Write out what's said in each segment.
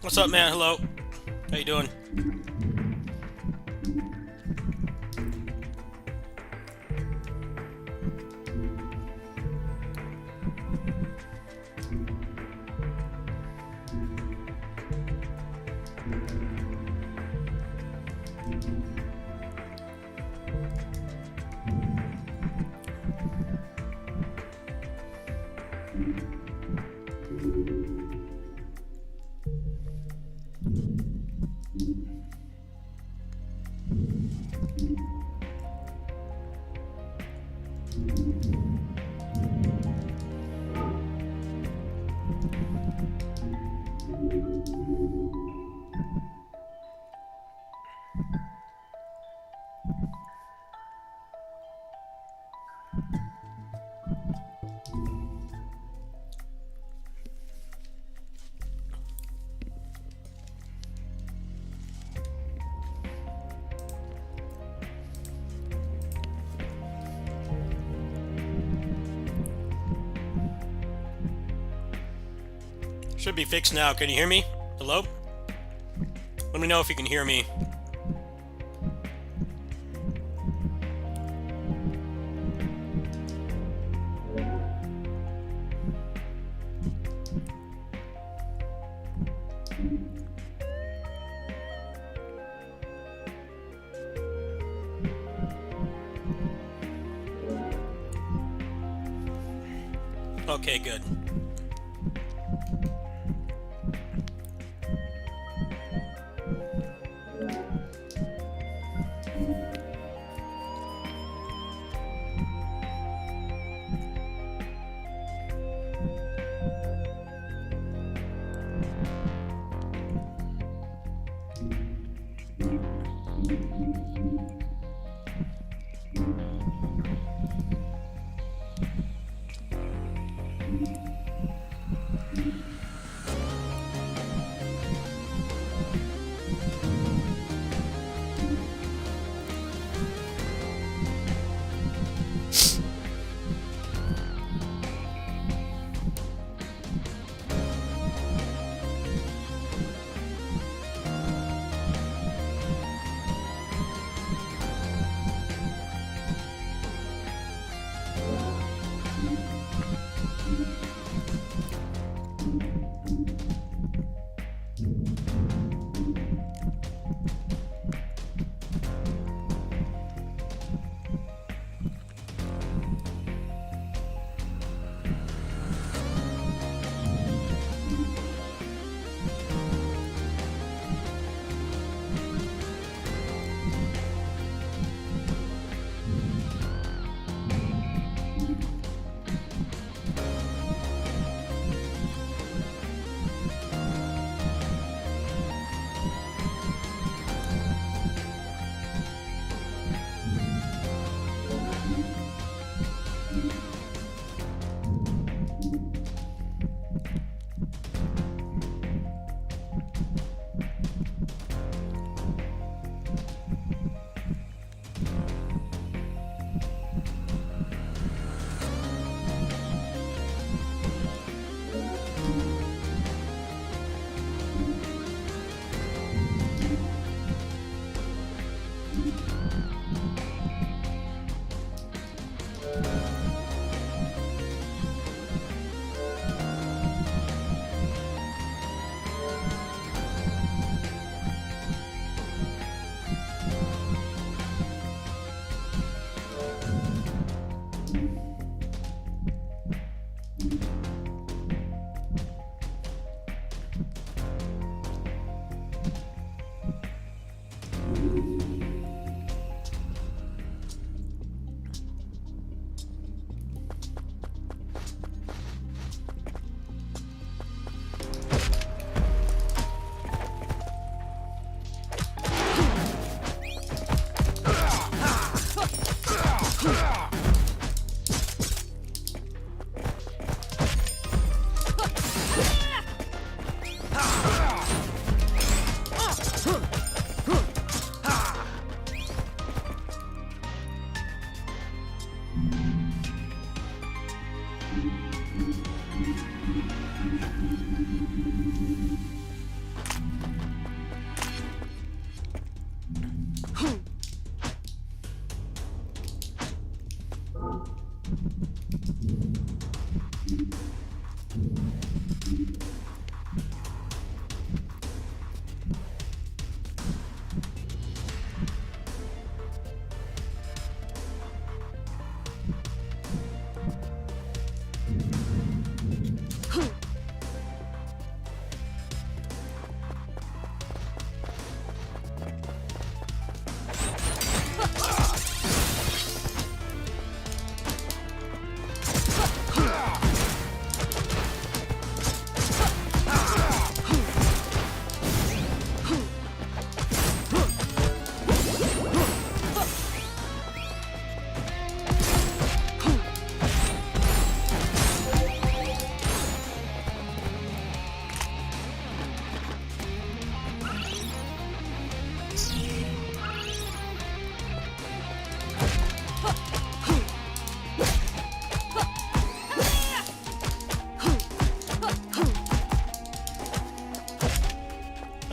What's up, man? Hello. How you doing? Should be fixed now. Can you hear me? Hello? Let me know if you can hear me. Okay, good.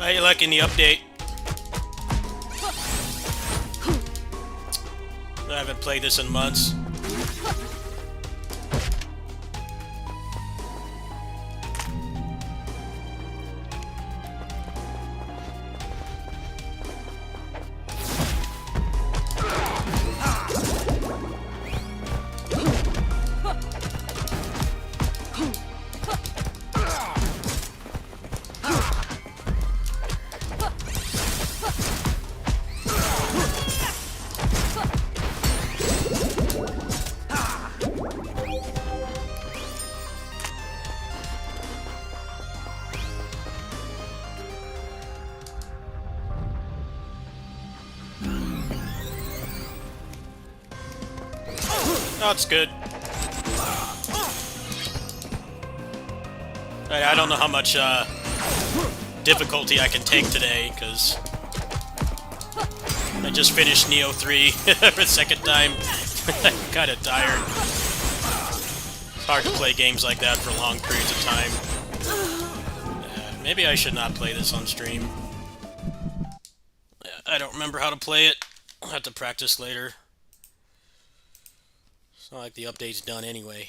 How you liking the update? I haven't played this in months. Oh, it's good. I don't know how much difficulty I can take today, because I just finished Nioh 3 for the second time. I'm kind of tired. It's hard to play games like that for long periods of time. Maybe I should not play this on stream. I don't remember how to play it. I'll have to practice later. It's not like the update's done anyway.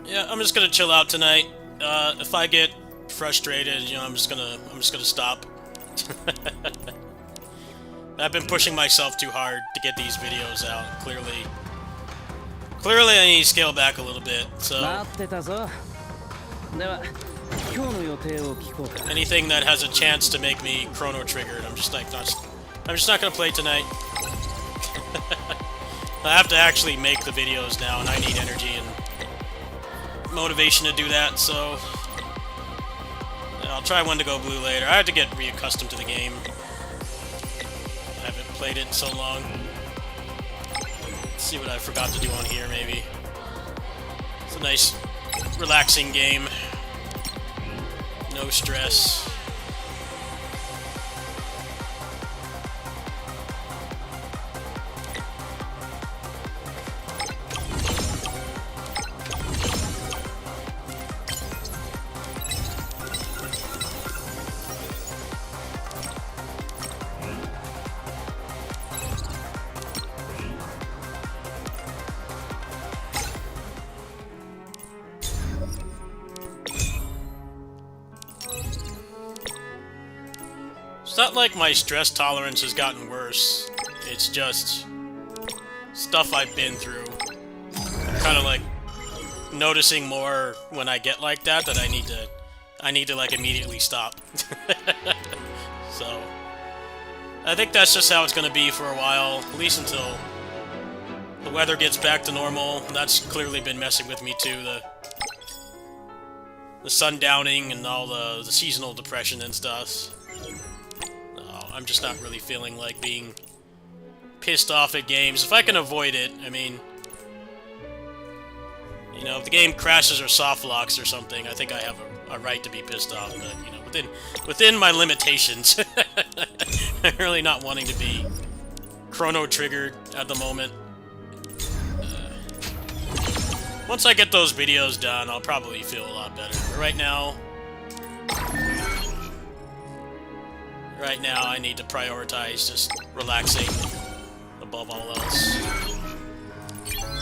Yeah, I'm just gonna chill out tonight. If I get frustrated, you know, I'm just gonna stop. I've been pushing myself too hard to get these videos out. Clearly, I need to scale back a little bit. So anything that has a chance to make me chrono triggered, I'm just not gonna play tonight. I have to actually make the videos now, and I need energy and motivation to do that, so I'll try one to go blue later. I have to get reaccustomed to the game. I haven't played it in so long. Let's see what I forgot to do on here, maybe. It's a nice, relaxing game. No stress. It's not like my stress tolerance has gotten worse. It's just stuff I've been through. I'm kind of like noticing more when I get like that I need to like immediately stop. So I think that's just how it's going to be for a while, at least until the weather gets back to normal. That's clearly been messing with me too. The sundowning and all the seasonal depression and stuff. I'm just not really feeling like being pissed off at games. If I can avoid it, I mean, you know, if the game crashes or soft locks or something, I think I have a right to be pissed off, but, you know, within my limitations. I'm really not wanting to be chrono triggered at the moment. Once I get those videos done, I'll probably feel a lot better. But right now, I need to prioritize just relaxing above all else.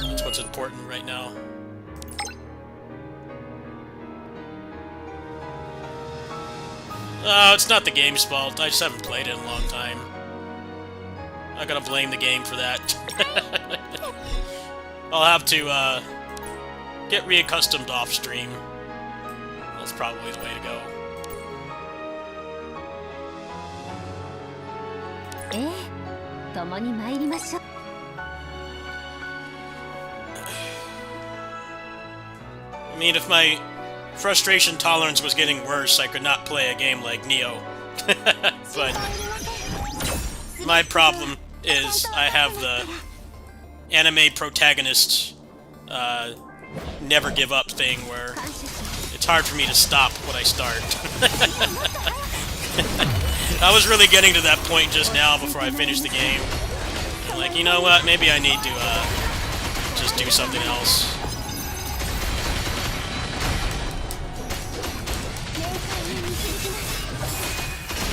That's what's important right now. It's not the game's fault. I just haven't played it in a long time. I gotta blame the game for that. I'll have to get reaccustomed off stream. That's probably the way to go. I mean, if my frustration tolerance was getting worse, I could not play a game like Nioh. But my problem is I have the anime protagonist never give up thing where it's hard for me to stop when I start. I was really getting to that point just now before I finished the game. I'm like, you know what, maybe I need to just do something else.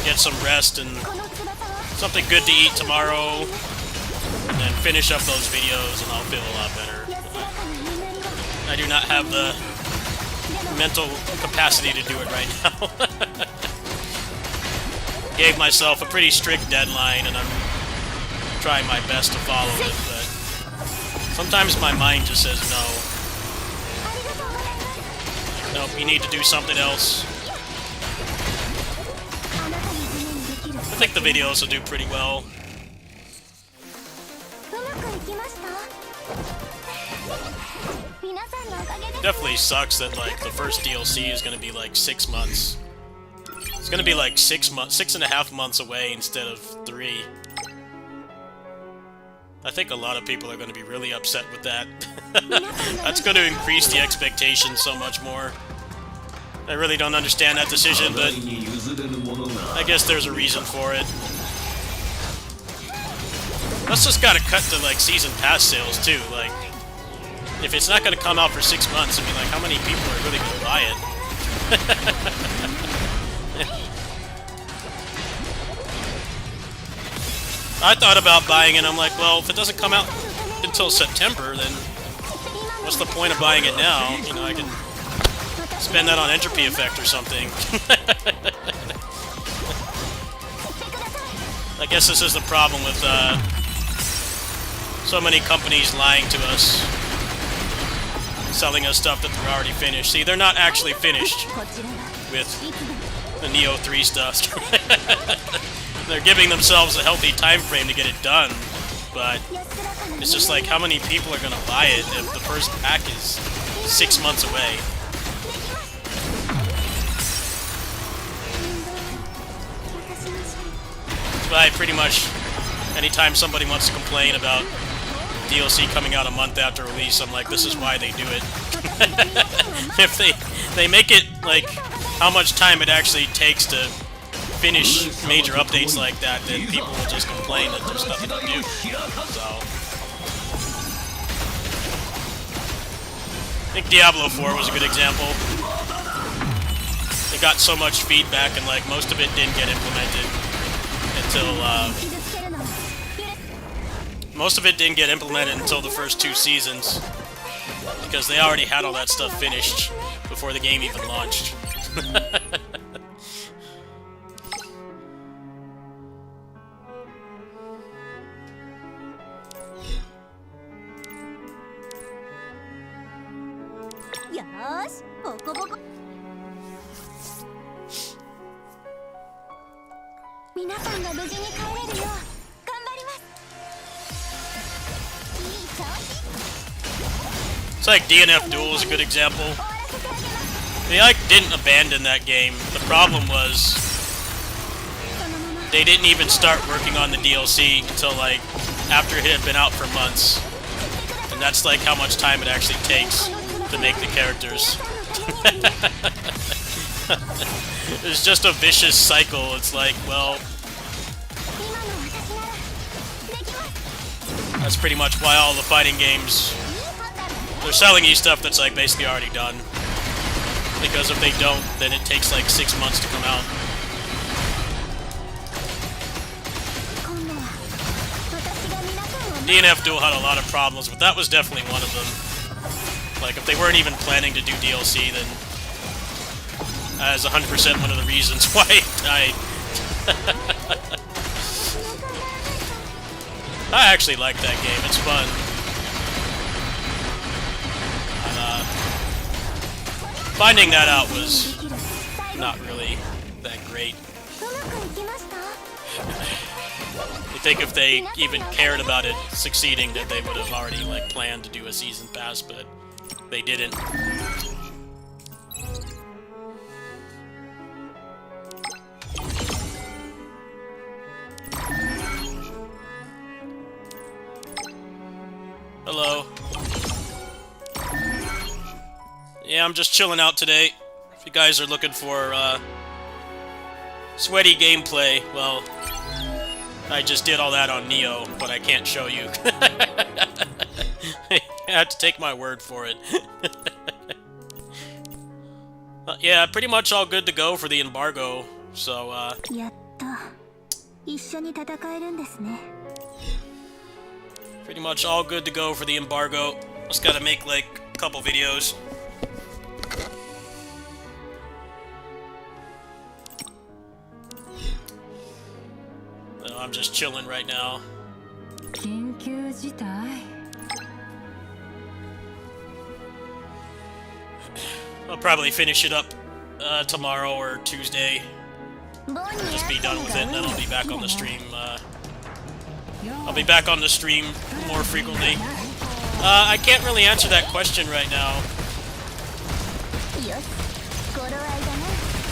Get some rest and something good to eat tomorrow, and then finish up those videos and I'll feel a lot better. I do not have the mental capacity to do it right now. Gave myself a pretty strict deadline and I'm trying my best to follow it, but sometimes my mind just says no. Nope, you need to do something else. I think the videos will do pretty well. Definitely sucks that like the first DLC is gonna be like 6 months. It's gonna be like 6 months, 6.5 months away instead of 3. I think a lot of people are gonna be really upset with that. That's gonna increase the expectations so much more. I really don't understand that decision, but I guess there's a reason for it. That's just gotta cut to like season pass sales too. Like, if it's not gonna come out for 6 months, I mean, like, how many people are really gonna buy it? I thought about buying it, and I'm like, well, if it doesn't come out until September, then what's the point of buying it now? You know, I can spend that on Entropy Effect or something. I guess this is the problem with so many companies lying to us, selling us stuff that they're already finished. See, they're not actually finished with the Nioh 3 stuff. They're giving themselves a healthy time frame to get it done, but it's just like, how many people are gonna buy it if the first pack is 6 months away? That's why pretty much anytime somebody wants to complain about DLC coming out a month after release, I'm like, this is why they do it. If they make it like how much time it actually takes to finish major updates like that, then people will just complain that there's nothing to do. So I think Diablo 4 was a good example. It got so much feedback and like most of it didn't get implemented until the first 2 seasons, because they already had all that stuff finished before the game even launched. It's like DNF Duel is a good example. They like didn't abandon that game. The problem was they didn't even start working on the DLC until like after it had been out for months. And that's like how much time it actually takes to make the characters. It's just a vicious cycle. It's like, well, that's pretty much why all the fighting games, they're selling you stuff that's like basically already done. Because if they don't, then it takes like 6 months to come out. DNF Duel had a lot of problems, but that was definitely one of them. Like, if they weren't even planning to do DLC, then that is 100% one of the reasons why it died. I actually like that game, it's fun. And, finding that out was not really that great. You think if they even cared about it succeeding that they would have already like planned to do a season pass, but they didn't. Hello. Yeah, I'm just chilling out today. If you guys are looking for sweaty gameplay, well, I just did all that on Nioh, but I can't show you. I have to take my word for it. Yeah, pretty much all good to go for the embargo, so, pretty much all good to go for the embargo. Just gotta make, like, a couple videos. I'm just chilling right now. I'll probably finish it up tomorrow or Tuesday. Just be done with it, and then I'll be back on the stream. I'll be back on the stream more frequently. I can't really answer that question right now.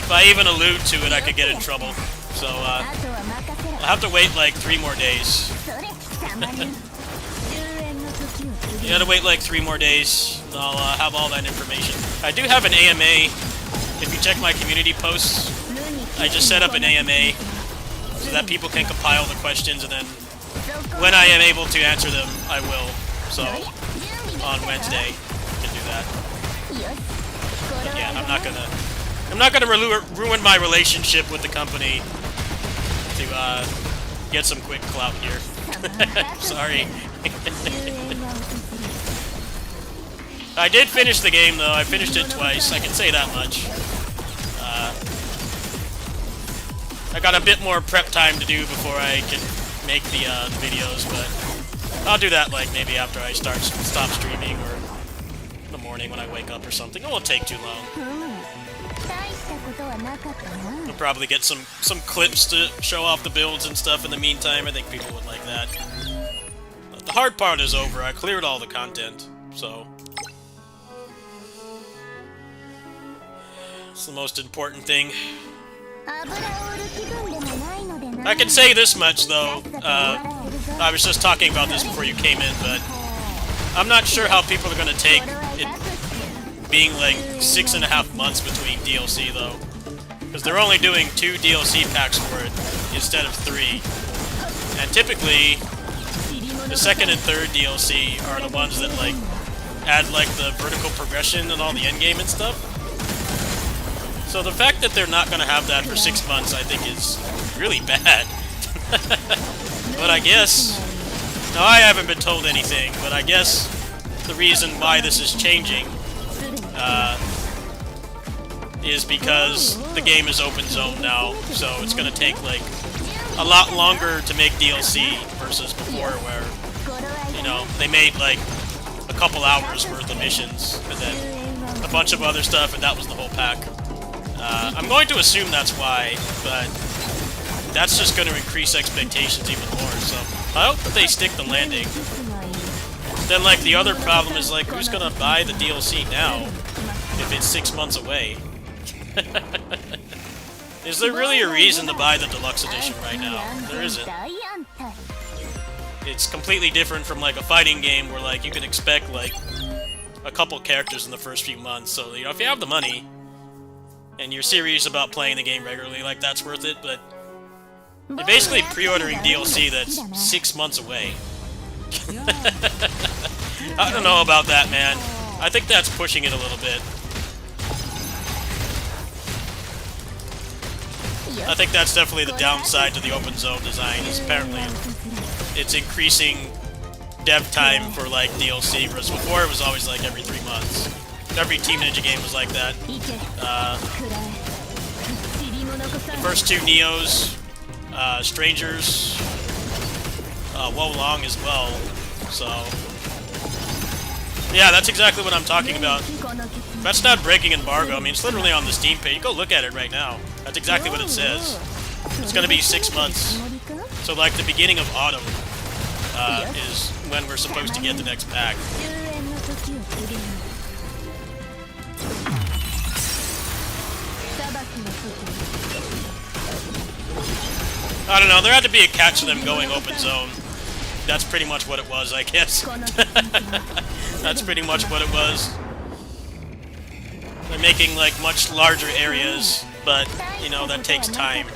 If I even allude to it, I could get in trouble. So, I'll have to wait like 3 more days. You gotta wait like 3 more days, and I'll have all that information. I do have an AMA. If you check my community posts, I just set up an AMA so that people can compile the questions, and then when I am able to answer them, I will. So, on Wednesday, I can do that. But yeah, I'm not gonna ruin my relationship with the company to get some quick clout here. Sorry. I did finish the game though. I finished it twice. I can say that much. I got a bit more prep time to do before I can make the videos, but I'll do that like maybe after I stop streaming or in the morning when I wake up or something. It won't take too long. I'll probably get some clips to show off the builds and stuff in the meantime. I think people would like that. But the hard part is over. I cleared all the content, so it's the most important thing. I can say this much, though. I was just talking about this before you came in, but I'm not sure how people are going to take it being like 6.5 months between DLC, though. Because they're only doing 2 DLC packs for it instead of 3. And typically, the second and third DLC are the ones that, like, add, like, the vertical progression and all the endgame and stuff. So the fact that they're not going to have that for 6 months, I think, is really bad. But I guess... Now, I haven't been told anything, but I guess the reason why this is changing is because the game is open zone now, so it's going to take, like, a lot longer to make DLC versus before, where, you know, they made, like, a couple hours worth of missions, and then a bunch of other stuff, and that was the whole pack. I'm going to assume that's why, but that's just going to increase expectations even more, so I hope that they stick the landing. Then, like, the other problem is, like, who's going to buy the DLC now if it's 6 months away? Is there really a reason to buy the deluxe edition right now? There isn't. It's completely different from, like, a fighting game where, like, you can expect, like, a couple characters in the first few months, so, you know, if you have the money and you're serious about playing the game regularly, like, that's worth it, but you're basically pre-ordering DLC that's 6 months away. I don't know about that, man. I think that's pushing it a little bit. I think that's definitely the downside to the open zone design, is apparently it's increasing dev time for, like, DLC, whereas before it was always, like, every 3 months. Every Team Ninja game was like that. The first 2 Niohs, Strangers, Wo Long as well, so... Yeah, that's exactly what I'm talking about. That's not breaking embargo. I mean, it's literally on the Steam page. You go look at it right now. That's exactly what it says. It's gonna be 6 months. So, like, the beginning of autumn is when we're supposed to get the next pack. I don't know, there had to be a catch to them going open zone. That's pretty much what it was, I guess. That's pretty much what it was. They're making, like, much larger areas, but, you know, that takes time.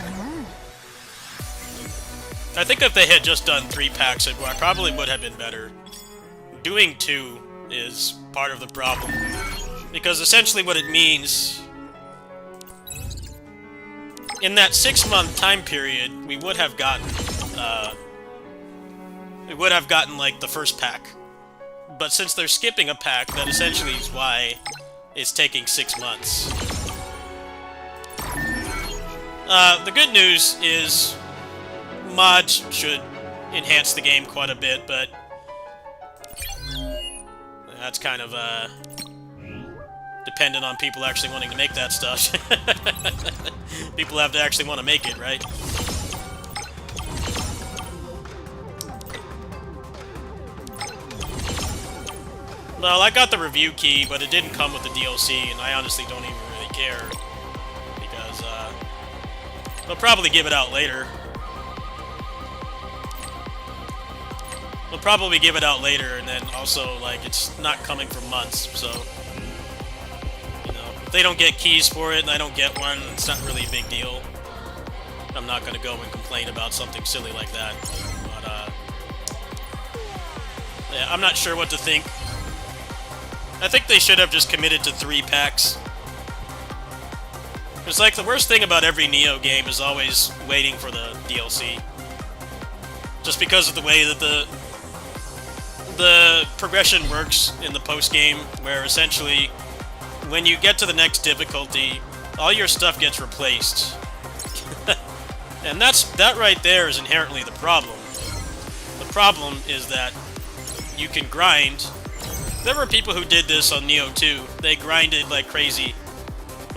I think if they had just done 3 packs, it probably would have been better. Doing 2 is part of the problem. Because essentially what it means... in that 6-month time period, we would have gotten, like, the first pack. But since they're skipping a pack, that essentially is why it's taking 6 months. The good news is mods should enhance the game quite a bit, but that's kind of, dependent on people actually wanting to make that stuff. People have to actually want to make it, right? Well, I got the review key, but it didn't come with the DLC, and I honestly don't even really care. Because, they'll probably give it out later. They'll probably give it out later, and then also, like, it's not coming for months, so... if they don't get keys for it and I don't get one, it's not really a big deal. I'm not going to go and complain about something silly like that. But, yeah, I'm not sure what to think. I think they should have just committed to 3 packs. It's like the worst thing about every Nioh game is always waiting for the DLC. Just because of the way that the progression works in the post-game, where essentially... when you get to the next difficulty, all your stuff gets replaced. And that right there is inherently the problem. The problem is that you can grind. There were people who did this on Nioh 2. They grinded like crazy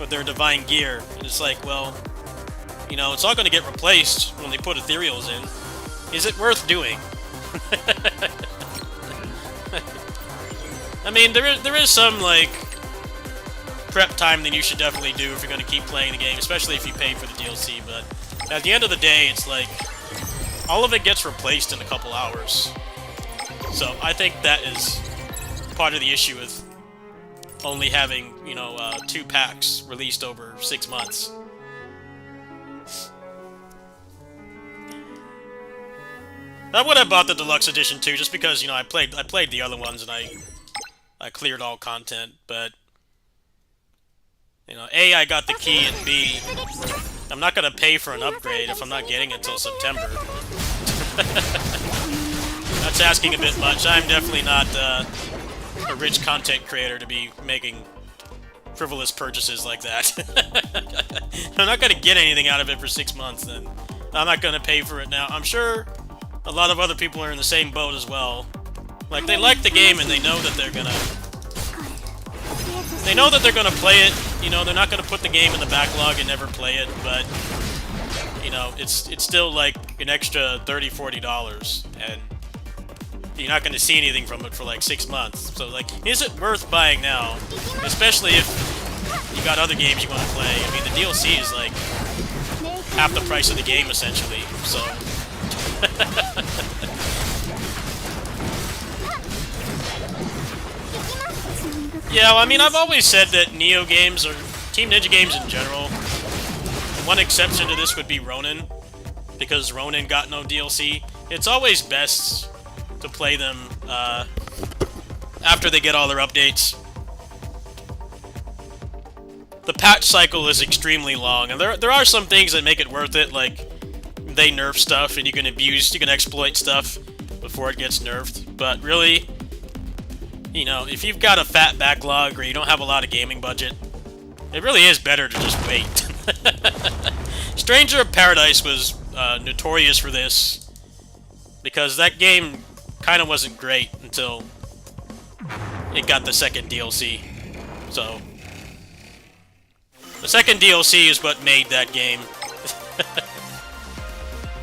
with their divine gear. And it's like, well, you know, it's all going to get replaced when they put ethereals in. Is it worth doing? I mean, there is some, like... prep time that you should definitely do if you're going to keep playing the game, especially if you pay for the DLC, but at the end of the day, it's like, all of it gets replaced in a couple hours. So I think that is part of the issue with only having, you know, 2 packs released over 6 months. I would have bought the deluxe edition too, just because, you know, I played the other ones and I cleared all content, but you know, A, I got the key, and B, I'm not gonna pay for an upgrade if I'm not getting it until September. That's asking a bit much. I'm definitely not a rich content creator to be making frivolous purchases like that. I'm not gonna get anything out of it for 6 months, then I'm not gonna pay for it now. I'm sure a lot of other people are in the same boat as well. Like, they like the game and they know that they're gonna... they know that they're gonna play it. You know, they're not gonna put the game in the backlog and never play it, but, you know, it's still like an extra $30, $40, and you're not gonna see anything from it for like 6 months. So, like, is it worth buying now? Especially if you got other games you want to play. I mean, the DLC is like half the price of the game, essentially, so... Yeah, well, I mean, I've always said that Nioh games, or Team Ninja games in general, one exception to this would be Ronin, because Ronin got no DLC. It's always best to play them after they get all their updates. The patch cycle is extremely long, and there are some things that make it worth it, like they nerf stuff, and you can exploit stuff before it gets nerfed, but really... you know, if you've got a fat backlog or you don't have a lot of gaming budget, it really is better to just wait. Stranger of Paradise was notorious for this, because that game kind of wasn't great until it got the second DLC. So, The second DLC is what made that game.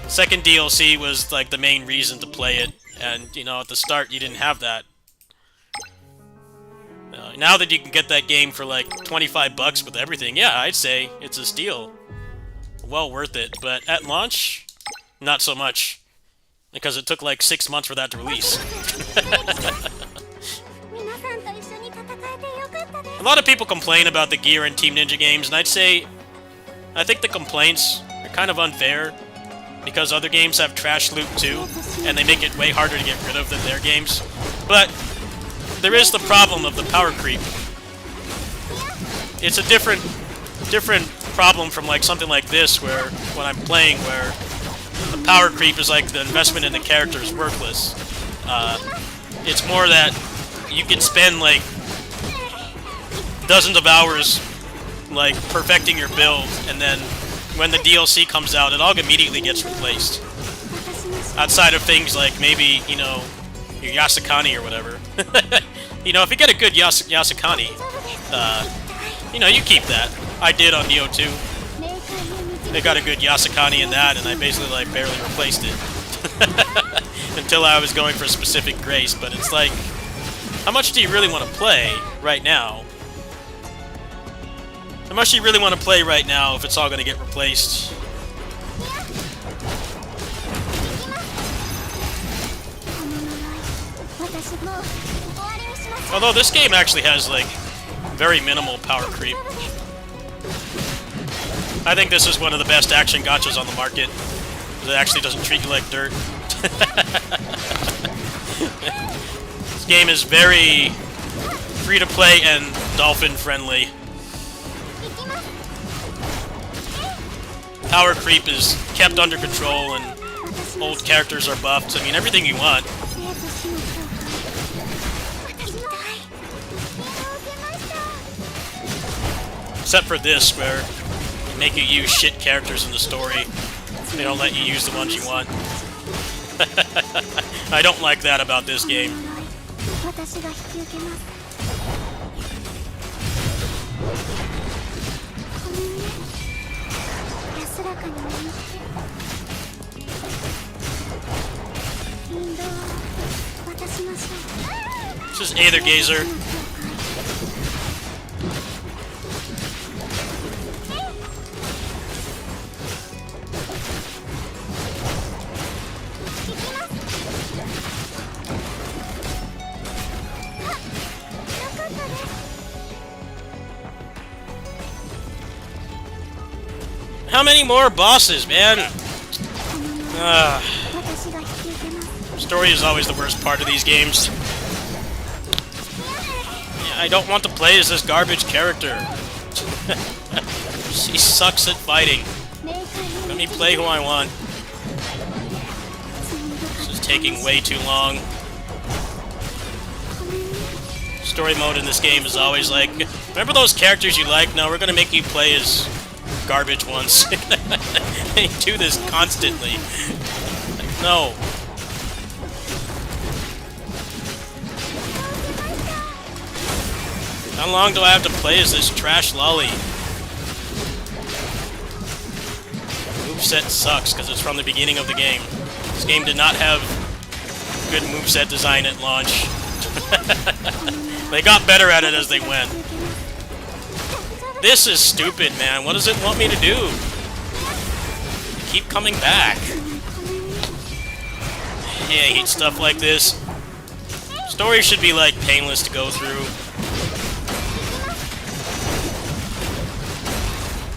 Second DLC was like the main reason to play it, and you know, at the start you didn't have that. Now that you can get that game for like 25 bucks with everything, yeah, I'd say it's a steal. Well worth it, but at launch, not so much. Because it took like 6 months for that to release. A lot of people complain about the Gear and Team Ninja games, and I'd say I think the complaints are kind of unfair, because other games have trash loot too, and they make it way harder to get rid of than their games. But there is the problem of the power creep. It's a different problem from like something like this, where when I'm playing, where the power creep is like the investment in the character is worthless. It's more that you can spend like dozens of hours like perfecting your build, and then when the DLC comes out, it all immediately gets replaced. Outside of things like maybe, you know, your Yasakani or whatever. You know, if you get a good Yasakani, you know, you keep that. I did on Nioh 2. They got a good Yasakani in that, and I basically like barely replaced it. Until I was going for a specific grace, but it's like, how much do you really want to play right now? How much do you really want to play right now if it's all going to get replaced? Although this game actually has like very minimal power creep. I think this is one of the best action gachas on the market. It actually doesn't treat you like dirt. This game is very free-to-play and dolphin-friendly. Power creep is kept under control, and old characters are buffed. I mean, everything you want. Except for this, where they make you use shit characters in the story. They don't let you use the ones you want. I don't like that about this game. This is Aether Gazer. How many more bosses, man? Story is always the worst part of these games. Yeah, I don't want to play as this garbage character. She sucks at fighting. Let me play who I want. This is taking way too long. Story mode in this game is always like, remember those characters you like? No, we're gonna make you play as garbage ones. They do this constantly. No. How long do I have to play as this trash lolly? Moveset sucks because it's from the beginning of the game. This game did not have good moveset design at launch. They got better at it as they went. This is stupid, man. What does it want me to do? Keep coming back. Yeah, I hate stuff like this. Story should be, like, painless to go through.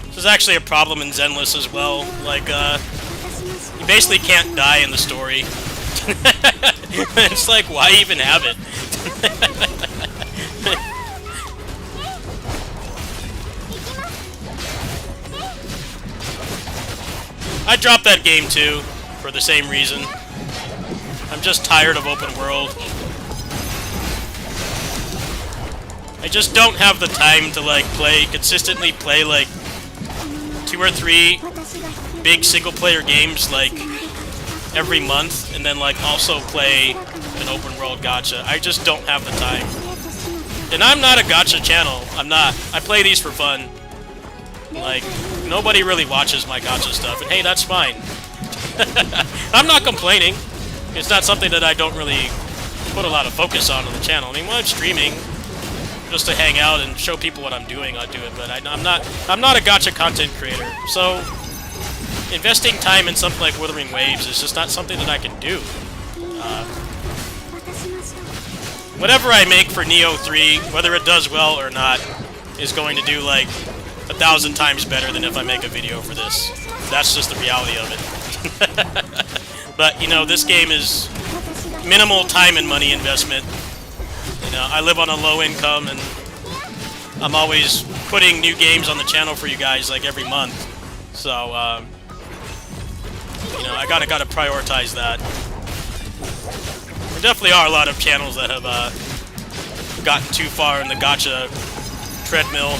This is actually a problem in Zenless as well. Like, you basically can't die in the story. It's like, why even have it? I dropped that game too, for the same reason. I'm just tired of open world. I just don't have the time to like consistently play like 2 or 3 big single-player games like every month, and then like also play an open world gacha. I just don't have the time. And I'm not a gacha channel. I'm not. I play these for fun. Like, nobody really watches my gacha stuff, and hey, that's fine. I'm not complaining. It's not something that I don't really put a lot of focus on the channel. I mean, when I'm streaming, just to hang out and show people what I'm doing, I'll do it. But I'm not a gacha content creator. So investing time in something like Wuthering Waves is just not something that I can do. Whatever I make for Nioh 3, whether it does well or not, is going to do like 1,000 times better than if I make a video for this. That's just the reality of it. But, you know, this game is minimal time and money investment. You know, I live on a low income, and I'm always putting new games on the channel for you guys, like, every month. So, you know, I gotta prioritize that. There definitely are a lot of channels that have, gotten too far in the gacha treadmill,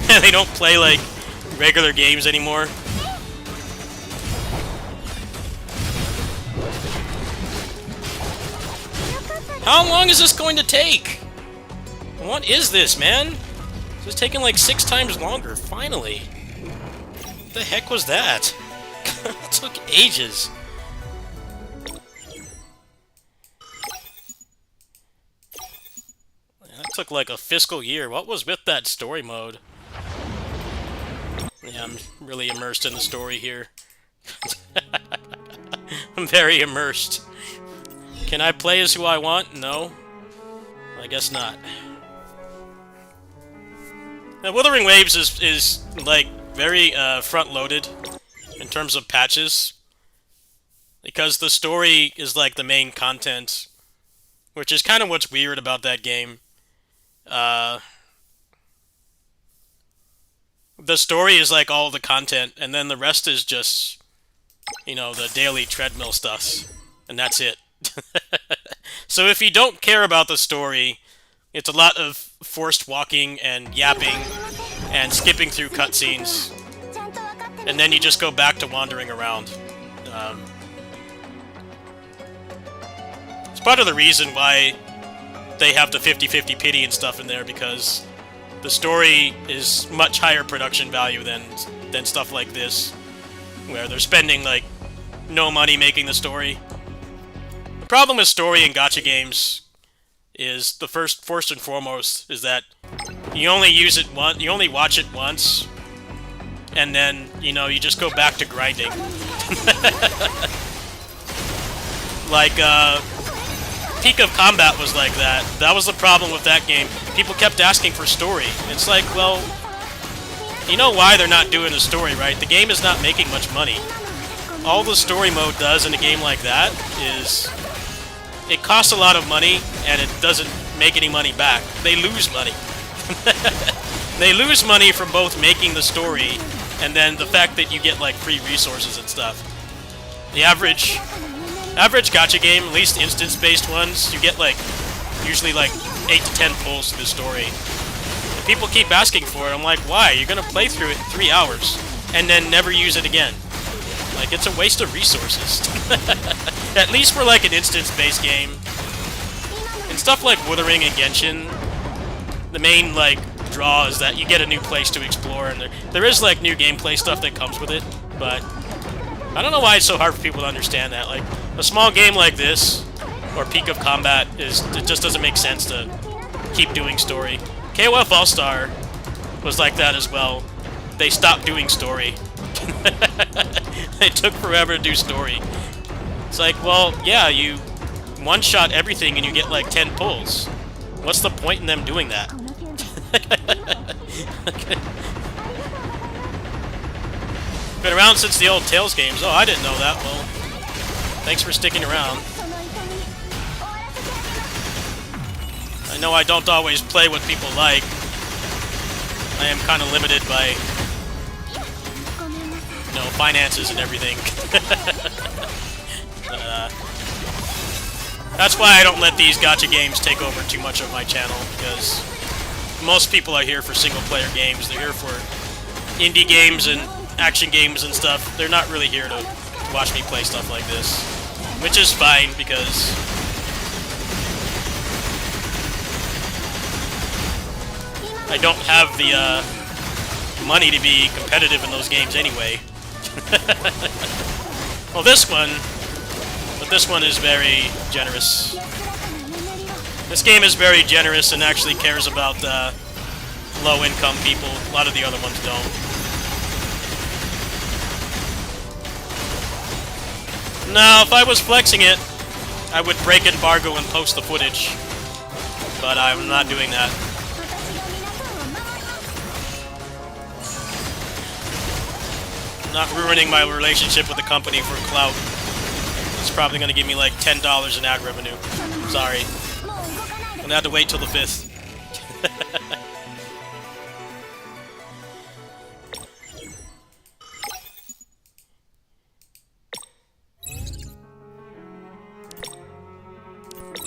and they don't play, like, regular games anymore. How long is this going to take? What is this, man? This is taking like 6 times longer, finally. What the heck was that? It took ages. That took like a fiscal year. What was with that story mode? Yeah, I'm really immersed in the story here. I'm very immersed. Can I play as who I want? No. I guess not. Now, Wuthering Waves is like, very, front-loaded in terms of patches. Because the story is, like, the main content. Which is kind of what's weird about that game. The story is, like, all the content, and then the rest is just, you know, the daily treadmill stuff. And that's it. So if you don't care about the story, it's a lot of forced walking and yapping and skipping through cutscenes, and then you just go back to wandering around. It's part of the reason why they have the 50-50 pity and stuff in there, because the story is much higher production value than stuff like this, where they're spending like no money making the story. The problem with story in gacha games is first and foremost is that you only use it once, you only watch it once, and then, you know, you just go back to grinding. Like, Peak of Combat was like that. That was the problem with that game. People kept asking for story. It's like, well, you know why they're not doing the story, right? The game is not making much money. All the story mode does in a game like that is it costs a lot of money, and it doesn't make any money back. They lose money. They lose money from both making the story and then the fact that you get, like, free resources and stuff. The average gacha game, at least instance-based ones, you get, like, usually, like, 8 to 10 pulls to the story. And people keep asking for it. I'm like, why? You're gonna play through it in 3 hours and then never use it again. Like, it's a waste of resources. At least for, like, an instance-based game. And stuff like Wuthering and Genshin, the main, like, draw is that you get a new place to explore, and there is, like, new gameplay stuff that comes with it, but I don't know why it's so hard for people to understand that. Like, a small game like this, or Peak of Combat, it just doesn't make sense to keep doing story. KOF All-Star was like that as well. They stopped doing story. It took forever to do story. It's like, well, yeah, you one-shot everything and you get like 10 pulls. What's the point in them doing that? Been around since the old Tales games. Oh, I didn't know that. Well, thanks for sticking around. I know I don't always play what people like. I am kind of limited by, you know, finances and everything. That's why I don't let these gacha games take over too much of my channel, because most people are here for single-player games. They're here for indie games and action games and stuff. They're not really here to watch me play stuff like this, which is fine, because I don't have money to be competitive in those games anyway. Well, this one is very generous. This game is very generous and actually cares about low-income people. A lot of the other ones don't. No, if I was flexing it, I would break embargo and post the footage. But I'm not doing that. I'm not ruining my relationship with the company for clout. It's probably going to give me like $10 in ad revenue. Sorry. I'm going to have to wait till the 5th.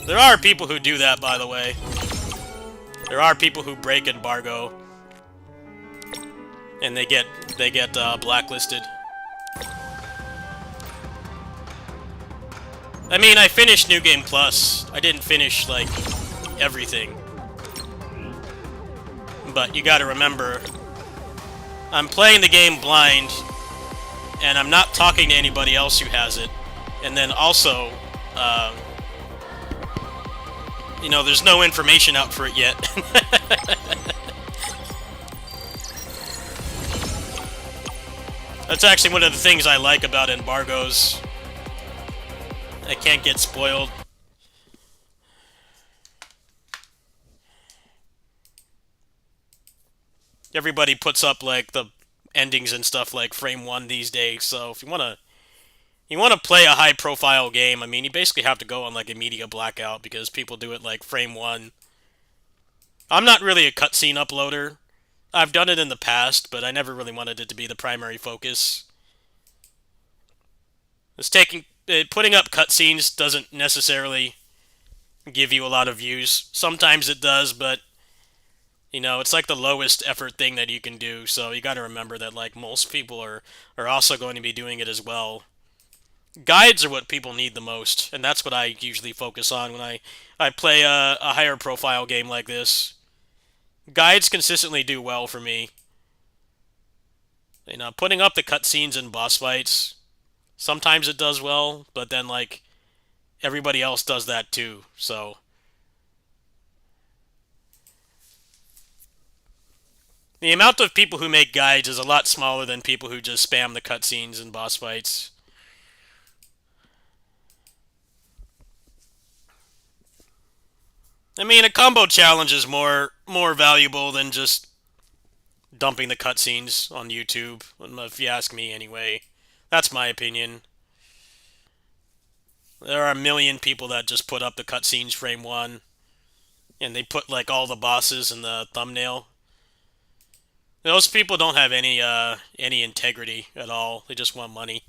There are people who do that, by the way. There are people who break embargo, and they get blacklisted. I mean, I finished New Game Plus. I didn't finish like everything, but you got to remember, I'm playing the game blind, and I'm not talking to anybody else who has it, and then also. You know, there's no information out for it yet. That's actually one of the things I like about embargoes. I can't get spoiled. Everybody puts up, like, the endings and stuff like Frame 1 these days, so if you want to play a high-profile game, I mean, you basically have to go on, like, a media blackout, because people do it, like, Frame 1. I'm not really a cutscene uploader. I've done it in the past, but I never really wanted it to be the primary focus. Putting up cutscenes doesn't necessarily give you a lot of views. Sometimes it does, but, you know, it's like the lowest effort thing that you can do, so you gotta remember that, like, most people are also going to be doing it as well. Guides are what people need the most, and that's what I usually focus on when I play a higher profile game like this. Guides consistently do well for me. You know, putting up the cutscenes and boss fights, sometimes it does well, but then, like, everybody else does that too, so. The amount of people who make guides is a lot smaller than people who just spam the cutscenes and boss fights. I mean, a combo challenge is more valuable than just dumping the cutscenes on YouTube, if you ask me anyway. That's my opinion. There are a million people that just put up the cutscenes Frame 1, and they put, like, all the bosses in the thumbnail. Those people don't have any integrity at all. They just want money.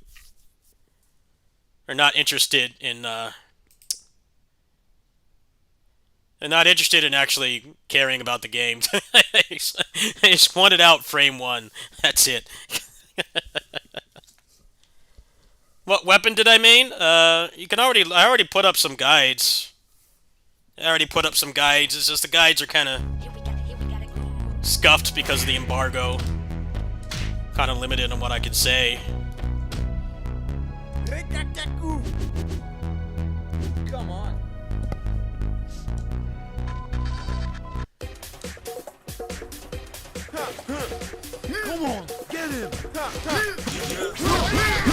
They're not interested in, They're not interested in actually caring about the game. They just wanted out Frame 1. That's it. What weapon did I main? I already put up some guides. It's just the guides are kind of scuffed because of the embargo. Kind of limited on what I can say. Come on. Come on, get him! Come on, get it!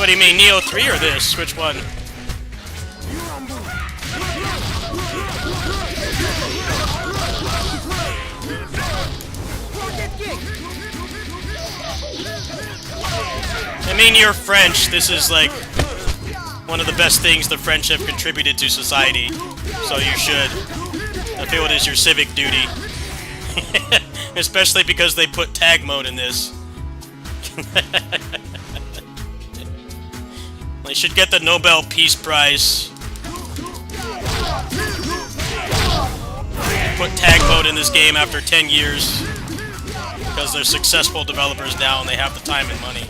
What do you mean, Nioh 3 or this? Which one? I mean, you're French. This is like one of the best things the French have contributed to society. So you should. I feel it is your civic duty. Especially because they put tag mode in this. They should get the Nobel Peace Prize. Put tag mode in this game after 10 years. Because they're successful developers now and they have the time and money.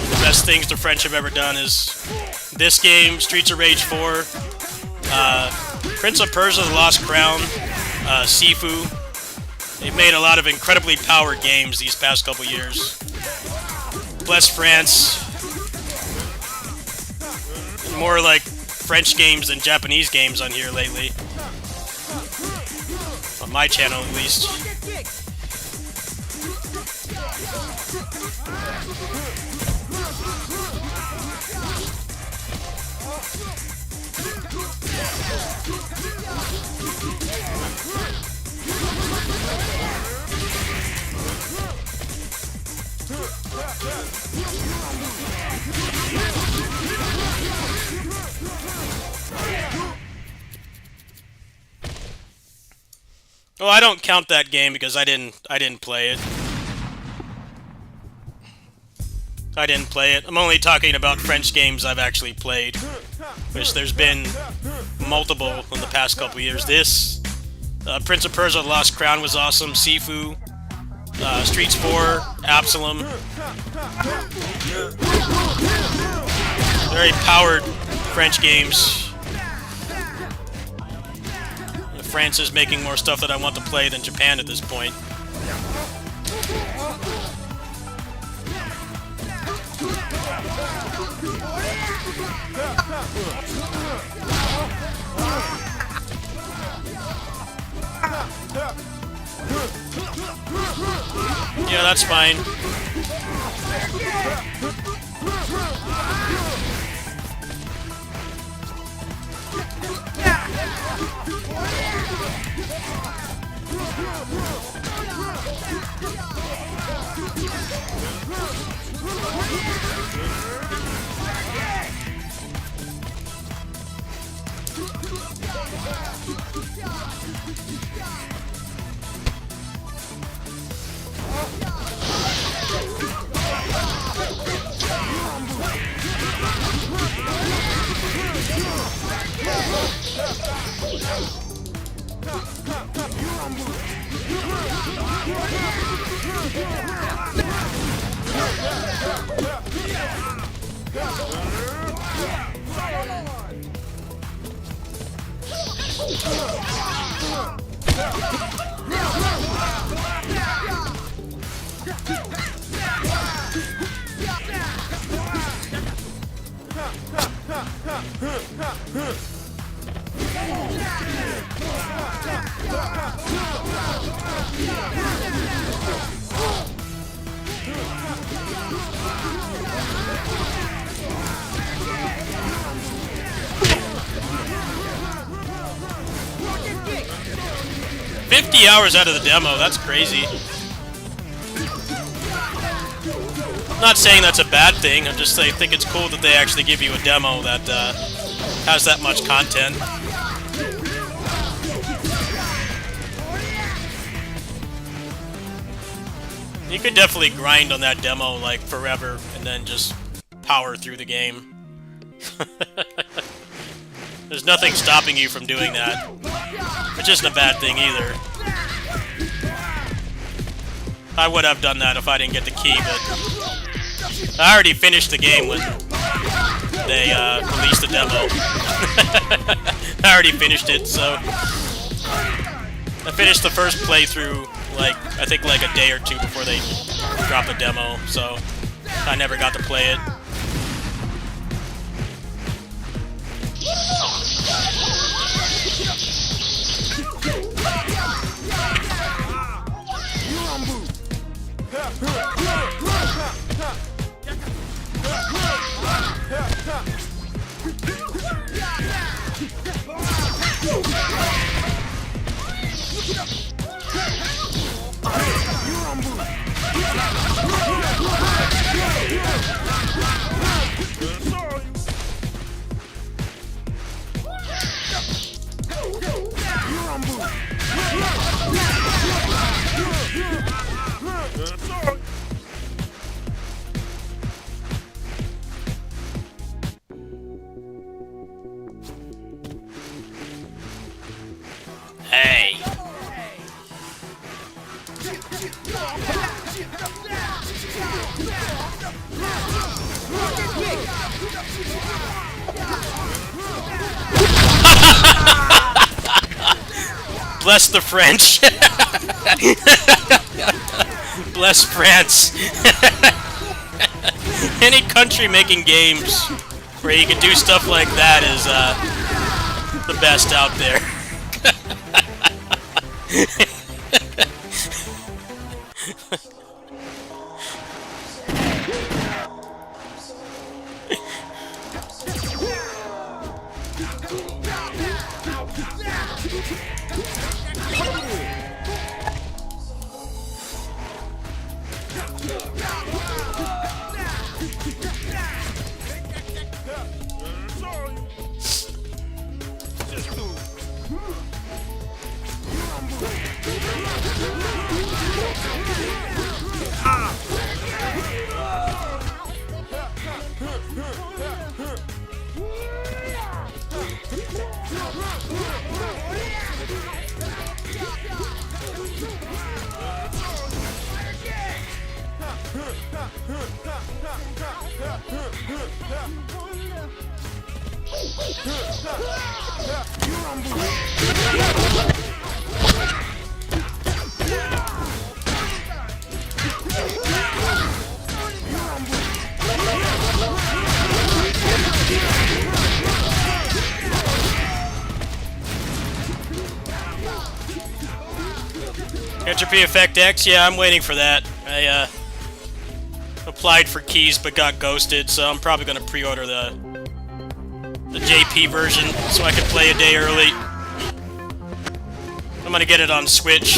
The best things the French have ever done is this game, Streets of Rage 4, Prince of Persia: The Lost Crown, Sifu. They've made a lot of incredibly powered games these past couple years. Bless France. More like French games than Japanese games on here lately. On my channel, at least. Well, I don't count that game because I didn't play it. I didn't play it. I'm only talking about French games I've actually played, which there's been multiple in the past couple years. This, Prince of Persia: The Lost Crown was awesome. Sifu, Streets 4, Absalom. Very powered French games. France is making more stuff that I want to play than Japan at this point. Yeah, that's fine. Hours out of the demo, that's crazy. I'm not saying that's a bad thing, I'm just saying I think it's cool that they actually give you a demo that has that much content. You could definitely grind on that demo like forever and then just power through the game. There's nothing stopping you from doing that, which isn't a bad thing either. I would have done that if I didn't get the key, but I already finished the game when they released the demo. I already finished it, so I finished the first playthrough like I think like a day or two before they dropped the demo, so I never got to play it. Hey. Bless the French. Bless France. Any country making games where you can do stuff like that is the best out there. Entropy Effect X? Yeah, I'm waiting for that. I applied for keys but got ghosted, so I'm probably going to pre-order the JP version so I can play a day early. I'm going to get it on Switch.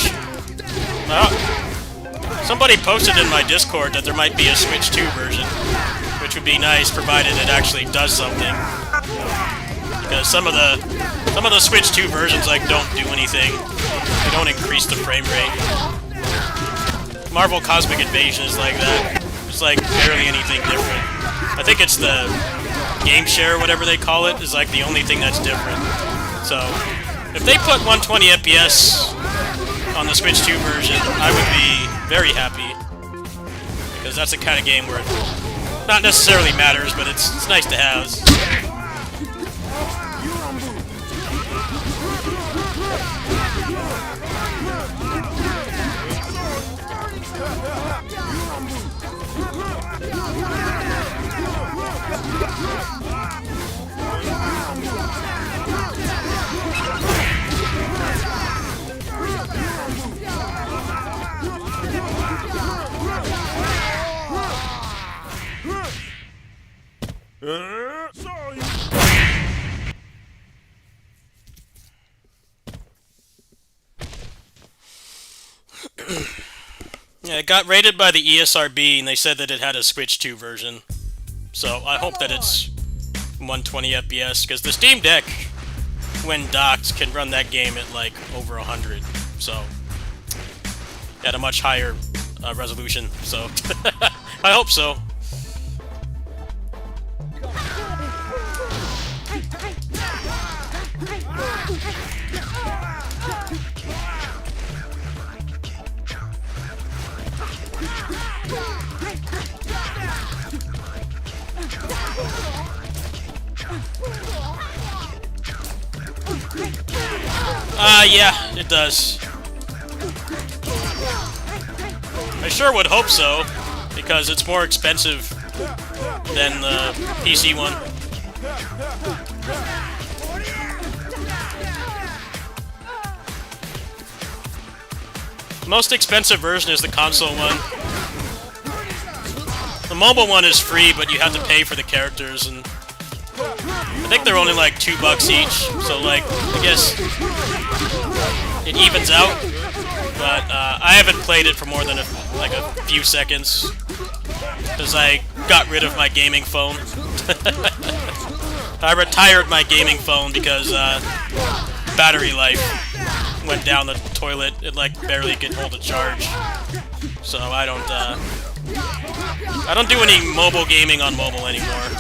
Somebody posted in my Discord that there might be a Switch 2 version, which would be nice provided it actually does something. Because some of the Switch 2 versions like don't do anything. They don't increase the frame rate. Marvel Cosmic Invasion is like that. It's like barely anything different. I think it's the game share, whatever they call it, is like the only thing that's different. So, if they put 120 FPS on the Switch 2 version, I would be very happy. Because that's the kind of game where it not necessarily matters, but it's nice to have. Sorry. Yeah, it got rated by the ESRB, and they said that it had a Switch 2 version. So I hope that it's 120 FPS, because the Steam Deck, when docked, can run that game at like over 100. So at a much higher resolution. So I hope so. Yeah, it does. I sure would hope so, because it's more expensive than the PC one. The most expensive version is the console one. The mobile one is free, but you have to pay for the characters, and I think they're only like $2 each. So like, I guess it evens out. But I haven't played it for more than a few seconds because I got rid of my gaming phone. I retired my gaming phone because battery life went down the toilet. It like barely could hold a charge. So I don't do any mobile gaming on mobile anymore.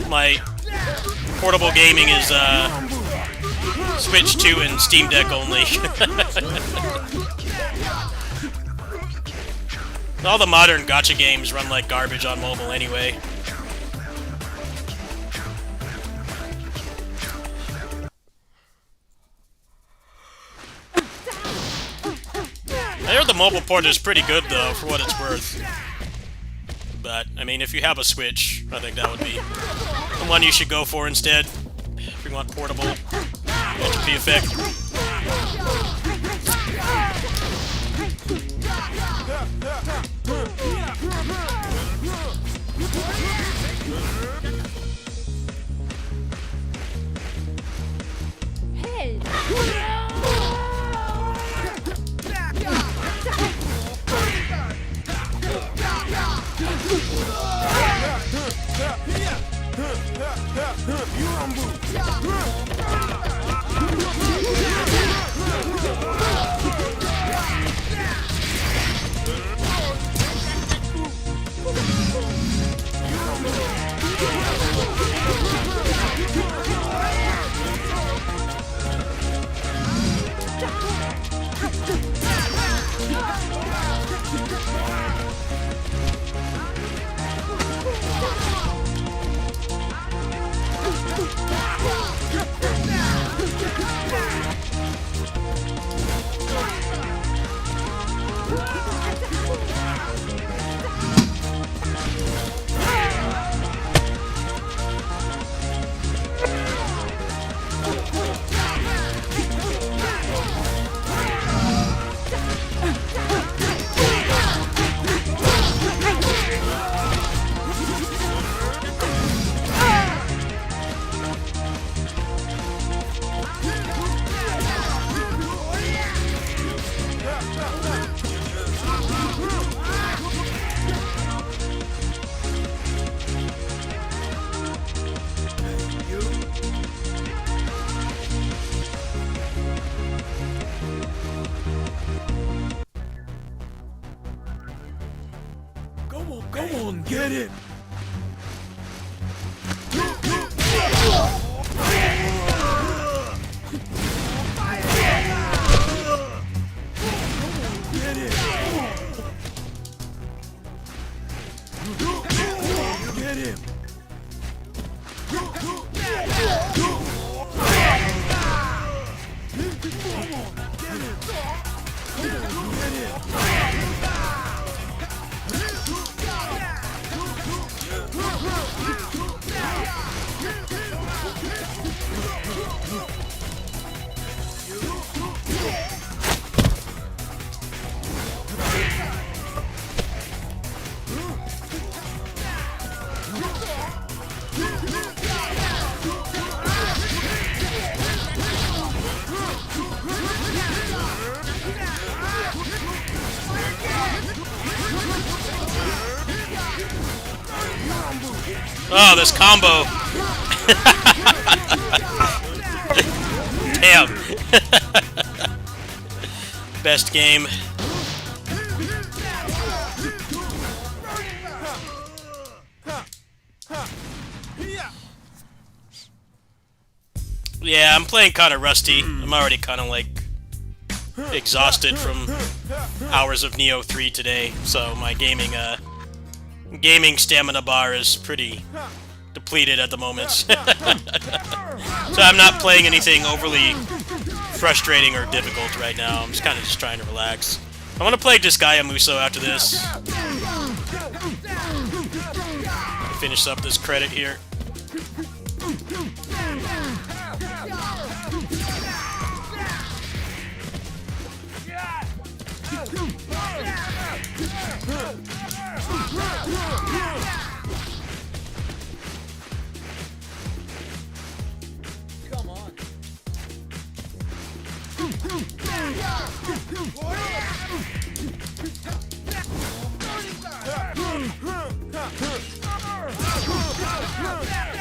My portable gaming is Switch 2 and Steam Deck only. All the modern gacha games run like garbage on mobile anyway. I heard the mobile port is pretty good though, for what it's worth. But, I mean, if you have a Switch, I think that would be the one you should go for instead. If you want portable HP effect. Come on, get it! Get it! Get him! Oh, this combo. Damn. Best game. Yeah, I'm playing kind of rusty. I'm already kind of like exhausted from hours of Nioh 3 today, so my gaming stamina bar is pretty depleted at the moment. So I'm not playing anything overly frustrating or difficult right now. I'm just kind of trying to relax. I want to play Disgaea Musou after this. Finish up this credit here.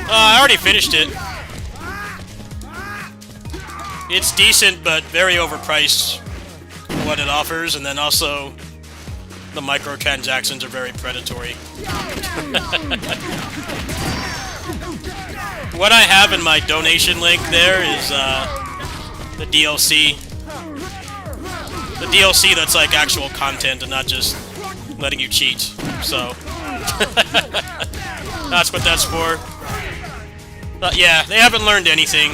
I already finished it. It's decent, but very overpriced for what it offers, and then also the microtransactions are very predatory. What I have in my donation link there is the DLC. The DLC that's like actual content and not just letting you cheat. So that's what that's for. But yeah, they haven't learned anything.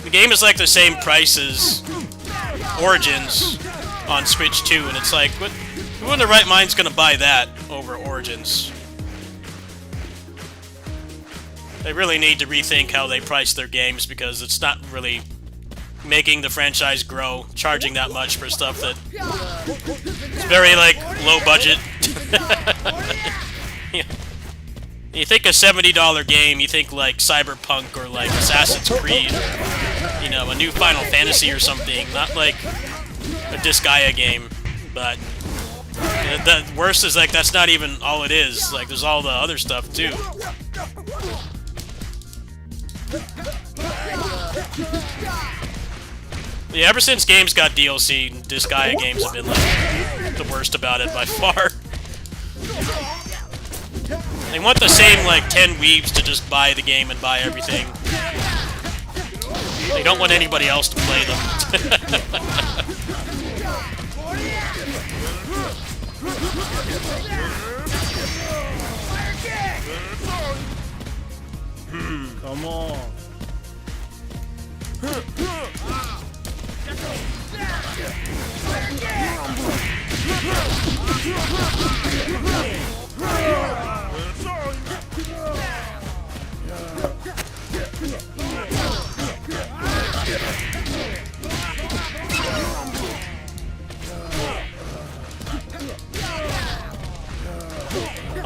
The game is like the same price as Origins on Switch 2, and it's like, who in their right mind's gonna buy that over Origins? They really need to rethink how they price their games, because it's not really making the franchise grow, charging that much for stuff that it's very, like, low budget. Yeah. You think a $70 game, you think like Cyberpunk or like Assassin's Creed, you know, a new Final Fantasy or something, not like a Disgaea game. But the worst is like that's not even all it is. Like there's all the other stuff too. Yeah, ever since games got DLC, Disgaea games have been like the worst about it by far. They want the same, like, 10 weebs to just buy the game and buy everything. They don't want anybody else to play them. Come on.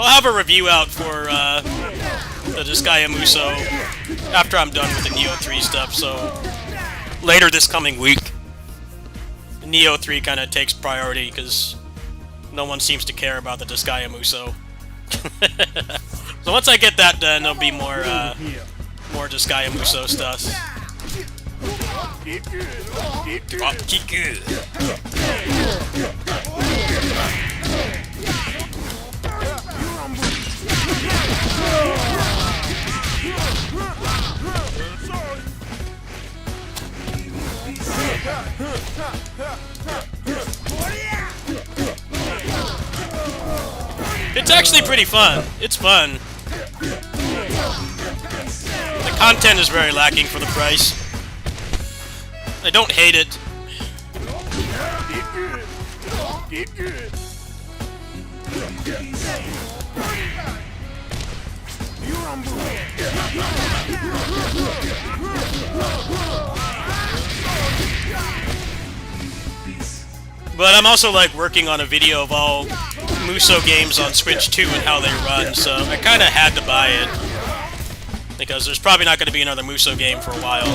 I'll have a review out for the Disgaea Musou after I'm done with the Nioh 3 stuff, so later this coming week. Nioh 3 kind of takes priority because no one seems to care about the Disgaea Musou. So once I get that done, there'll be more Disgaea Musou stuff. It's actually pretty fun. It's fun. The content is very lacking for the price. I don't hate it. But I'm also like working on a video of all Musou games on Switch 2 and how they run, so I kind of had to buy it. Because there's probably not going to be another Musou game for a while.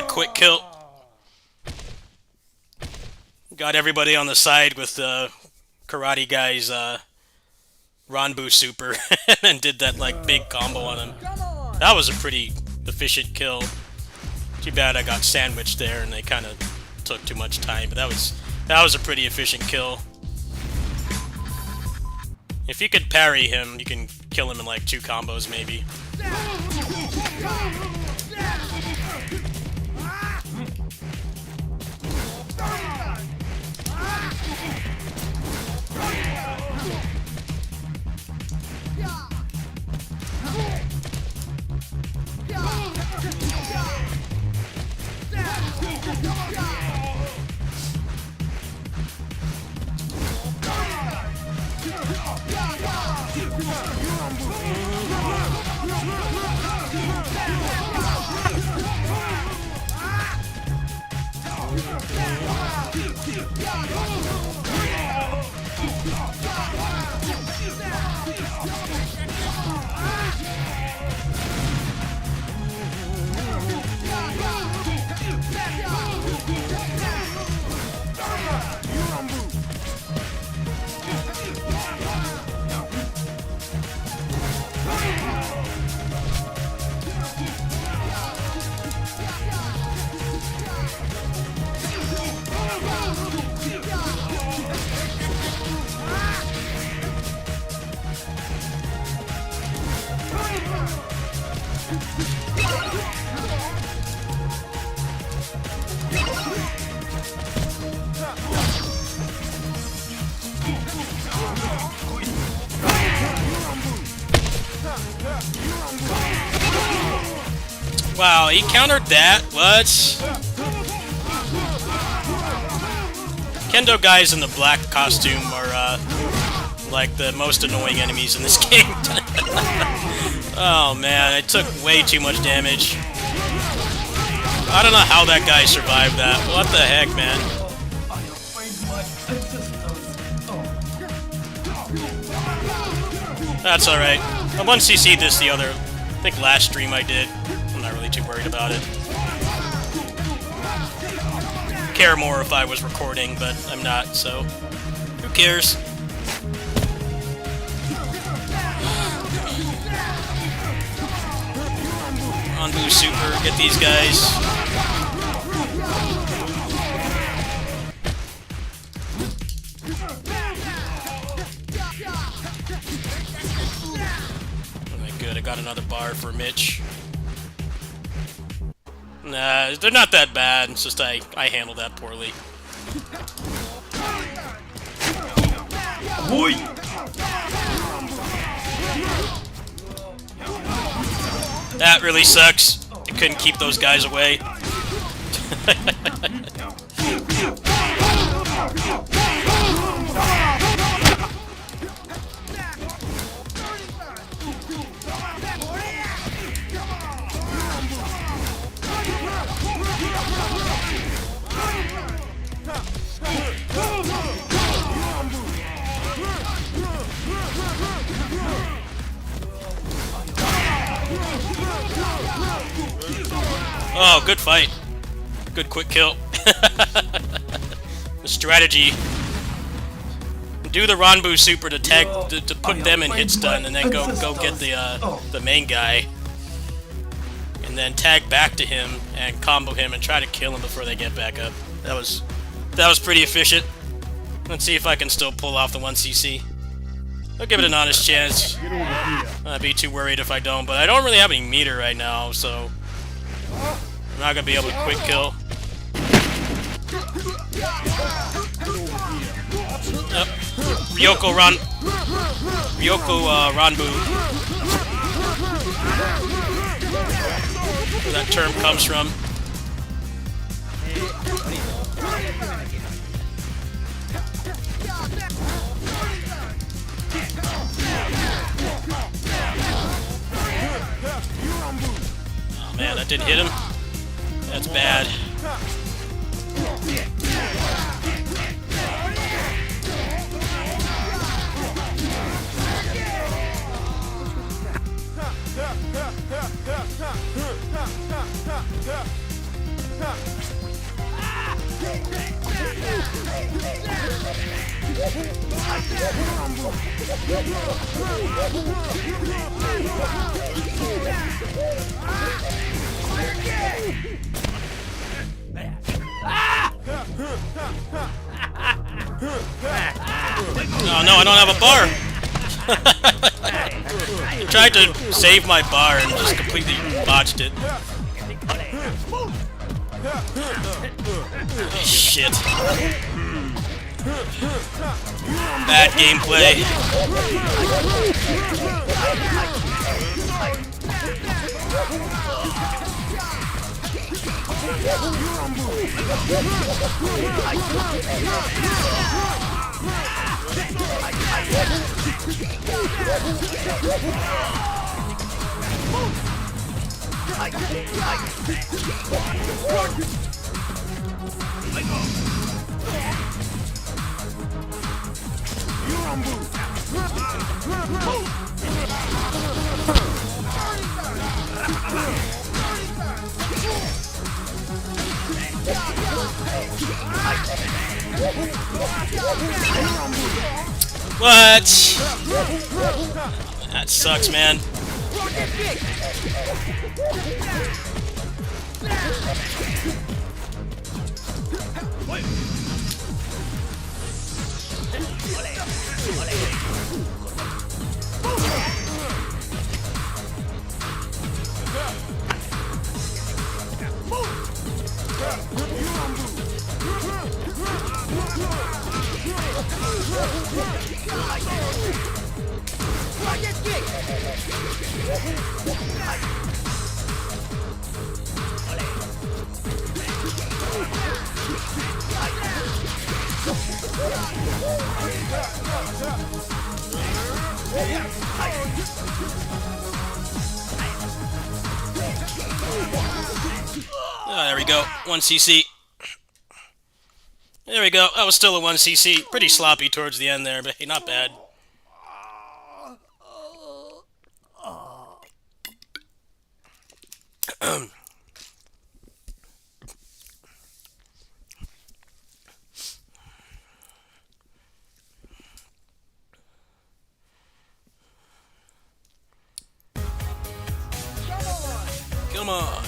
good quick kill. Got everybody on the side with the karate guy's Ranbu super and did that like big combo on him. That was a pretty efficient kill. Too bad I got sandwiched there and they kind of took too much time, but that was a pretty efficient kill. If you could parry him, you can kill him in like 2 combos maybe. Wow, he countered that? What? Kendo guys in the black costume are, like, the most annoying enemies in this game. Oh, man, I took way too much damage. I don't know how that guy survived that. What the heck, man? That's alright. I 1CC'd this the other... I think last stream I did. I'm not really too worried about it. Care more if I was recording, but I'm not, so... Who cares? Ranbu super, get these guys. Okay, good, I got another bar for Mitch. Nah, they're not that bad, it's just I handled that poorly. That really sucks. I couldn't keep those guys away. Oh, good fight. Good quick kill. The strategy. Do the Ranbu super to tag to put them in hit stun, and then go get the main guy, and then tag back to him and combo him and try to kill him before they get back up. That was pretty efficient. Let's see if I can still pull off the 1CC. I'll give it an honest chance. I'd be too worried if I don't, but I don't really have any meter right now, so I'm not gonna be able to quick kill. Yep. Ryoko Ranbu. Where that term comes from. Oh man, that didn't hit him. That's bad. Oh no, I don't have a bar! I tried to save my bar and just completely botched it. Shit. Bad gameplay. What? That sucks, man. Oh, there we go. 1 CC. There we go. That was still a 1 CC. Pretty sloppy towards the end there, but hey, not bad. Come on.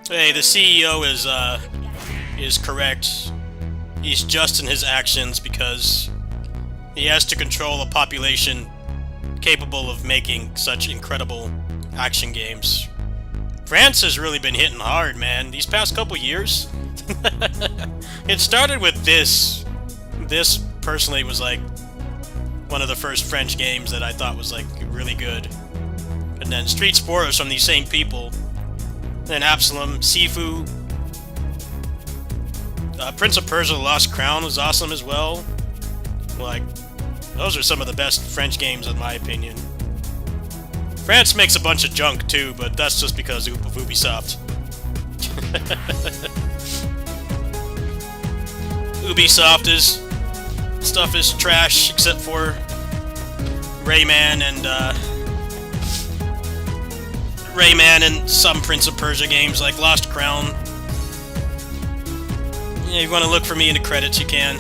Hey, the CEO is correct. He's just in his actions because he has to control a population capable of making such incredible action games. France has really been hitting hard, man. These past couple years. It started with this. This, personally, was like one of the first French games that I thought was like really good. And then Street Sport was from these same people. Then Absalom, Sifu, Prince of Persia: The Lost Crown was awesome as well. Like, those are some of the best French games in my opinion. France makes a bunch of junk too, but that's just because of Ubisoft. Ubisoft stuff is trash except for Rayman and some Prince of Persia games like Lost Crown. Yeah, if you want to look for me in the credits, you can.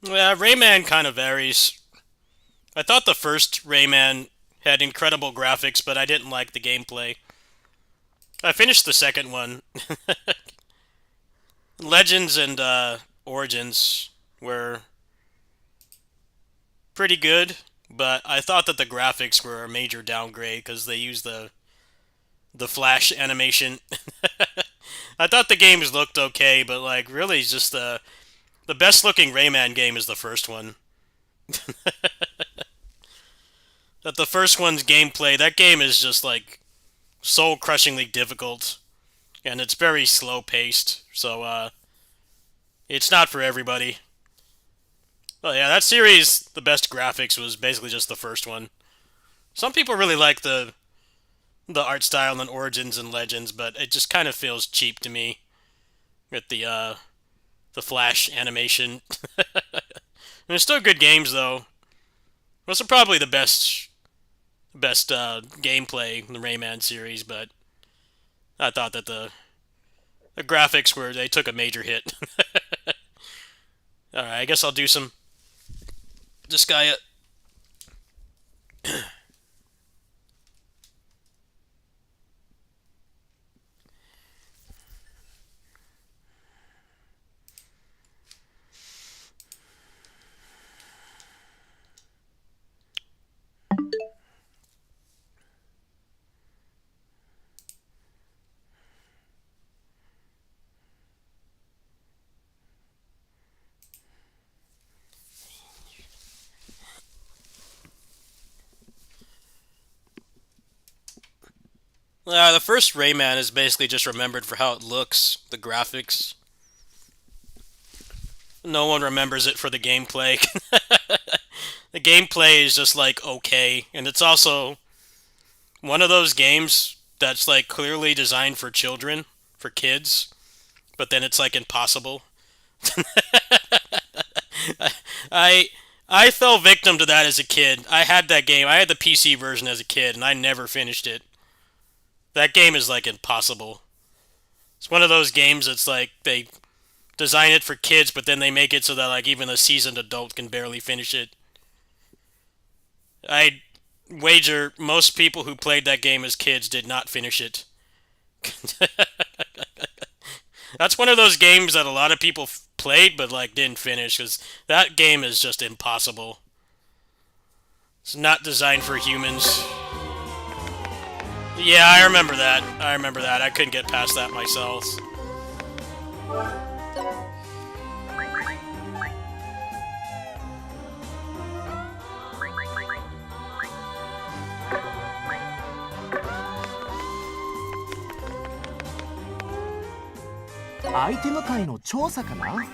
Yeah, Rayman kind of varies. I thought the first Rayman had incredible graphics, but I didn't like the gameplay. I finished the second one. Legends and Origins were pretty good, but I thought that the graphics were a major downgrade because they used the flash animation. I thought the games looked okay, but like really, just the best looking Rayman game is the first one. That the first one's gameplay, that game is just like soul crushingly difficult, and it's very slow paced. So it's not for everybody. Well, yeah, that series, the best graphics was basically just the first one. Some people really like the art style and Origins and Legends, but it just kind of feels cheap to me with the flash animation. They're still good games though. Those are probably the best gameplay in the Rayman series, but I thought that the graphics were they took a major hit. All right, I guess I'll do some Disgaea. 'The first Rayman is basically just remembered for how it looks, the graphics. No one remembers it for the gameplay. The gameplay is just like okay, and it's also one of those games that's like clearly designed for children, for kids, but then it's like impossible. I I fell victim to that as a kid. I had that game. I had the PC version as a kid, and I never finished it. That game is like impossible. It's one of those games that's like they design it for kids, but then they make it so that like even a seasoned adult can barely finish it. I wager most people who played that game as kids did not finish it. That's one of those games that a lot of people played but like didn't finish because that game is just impossible. It's not designed for humans. Yeah, I remember that. I couldn't get past that myself. Item 界の調査かな?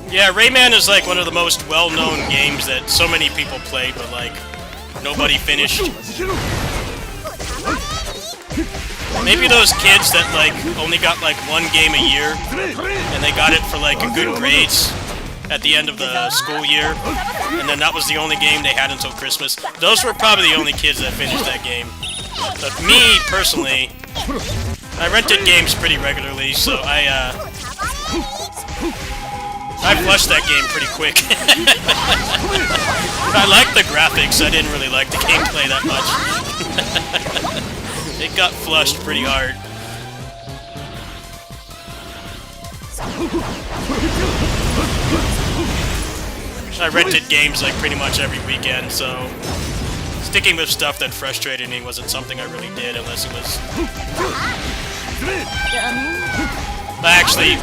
Yeah, Rayman is like one of the most well-known games that so many people played, but like nobody finished. Maybe those kids that like only got like one game a year and they got it for like a good grades. at the end of the school year, and then that was the only game they had until Christmas. Those were probably the only kids that finished that game. But me, personally, I rented games pretty regularly, so I flushed that game pretty quick. I liked the graphics, I didn't really like the gameplay that much. It got flushed pretty hard. I rented games like pretty much every weekend, so sticking with stuff that frustrated me wasn't something I really did unless it was... I actually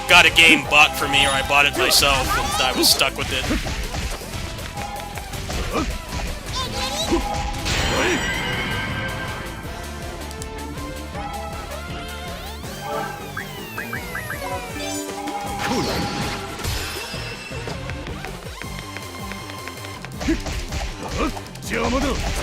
got a game bought for me, or I bought it myself, and I was stuck with it. Jamada.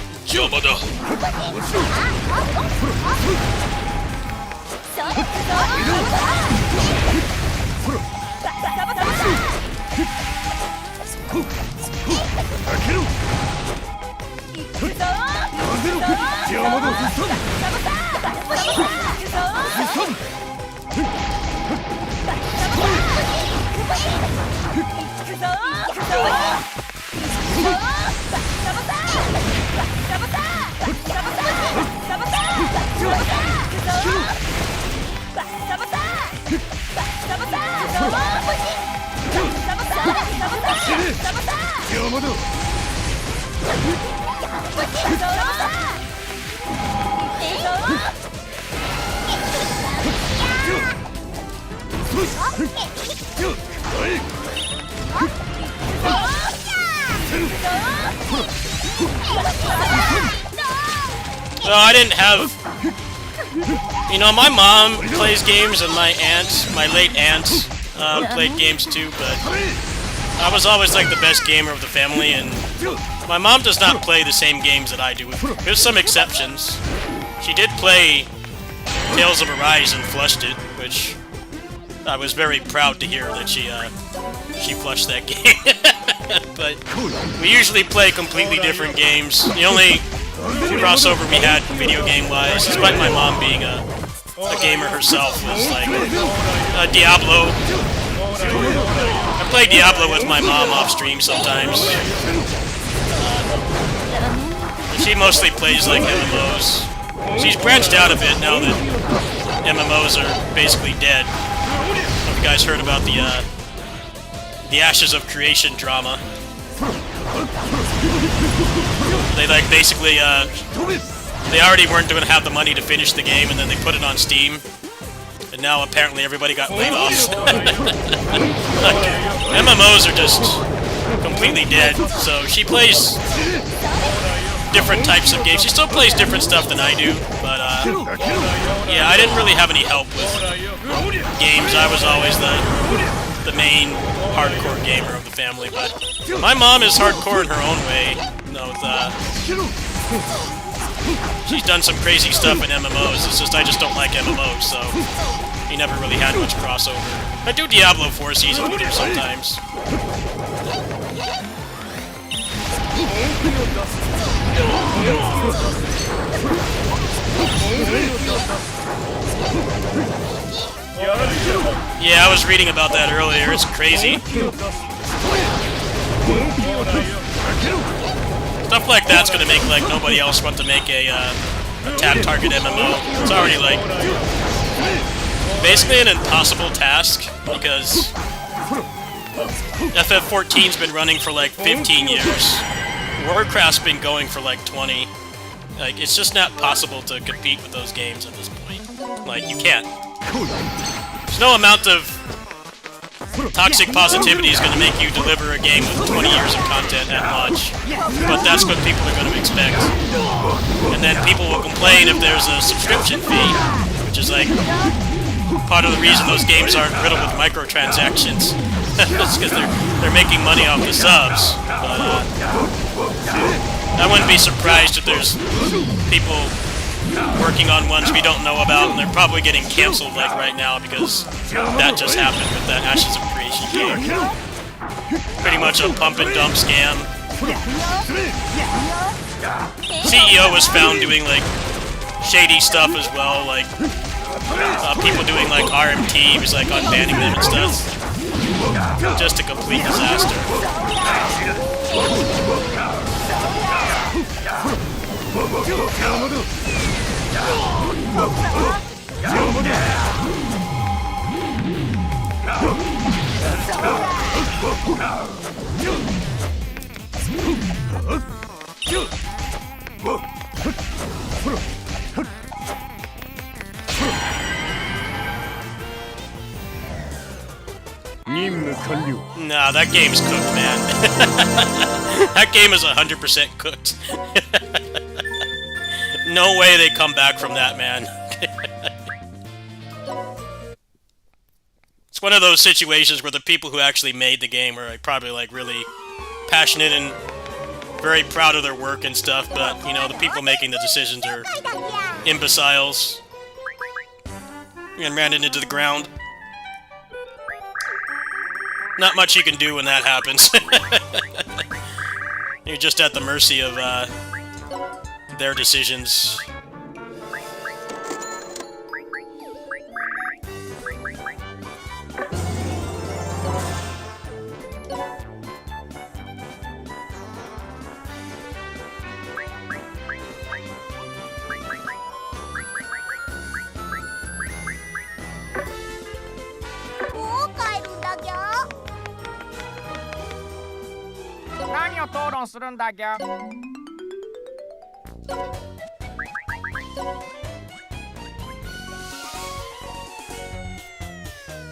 So I didn't have... You know, my mom plays games and my late aunt, played games too, but I was always like the best gamer of the family, and my mom does not play the same games that I do. There's some exceptions. She did play Tales of Arise and flushed it, which I was very proud to hear that she flushed that game. But we usually play completely different games. The only crossover we had video game-wise, despite my mom being a gamer herself, was like Diablo. I play Diablo with my mom off stream sometimes. She mostly plays like MMOs. She's branched out a bit now that MMOs are basically dead. I don't know if you guys heard about the Ashes of Creation drama. They like basically they already weren't going to have the money to finish the game, and then they put it on Steam, and now apparently everybody got laid off. MMOs are just completely dead. So she plays different types of games. She still plays different stuff than I do, but yeah, I didn't really have any help with games. I was always the main hardcore gamer of the family, but my mom is hardcore in her own way. You know, she's done some crazy stuff in MMOs. It's just I just don't like MMOs, so we never really had much crossover. I do Diablo 4 seasons with her sometimes. Yeah, I was reading about that earlier. It's crazy. Stuff like that's gonna make like nobody else want to make a tap target MMO. It's already like basically an impossible task because FF14's been running for like 15 years. Warcraft's been going for like 20. Like, it's just not possible to compete with those games at this point. Like, you can't. There's no amount of toxic positivity is going to make you deliver a game with 20 years of content at launch. But that's what people are going to expect. And then people will complain if there's a subscription fee, which is like part of the reason those games aren't riddled with microtransactions. That's because they're making money off the subs. But I wouldn't be surprised if there's people working on ones we don't know about, and they're probably getting canceled like right now because that just happened with that Ashes of Creation game. pretty much a pump and dump scam. CEO was found doing like shady stuff as well, like people doing like RMT, was like unbanning them and stuff. Just a complete disaster. Nah, that game's cooked, man. That game is 100% cooked. No way they come back from that, man. It's one of those situations where the people who actually made the game are like, probably like really passionate and very proud of their work and stuff, but you know, the people making the decisions are imbeciles and ran it into the ground. Not much you can do when that happens. You're just at the mercy of their decisions.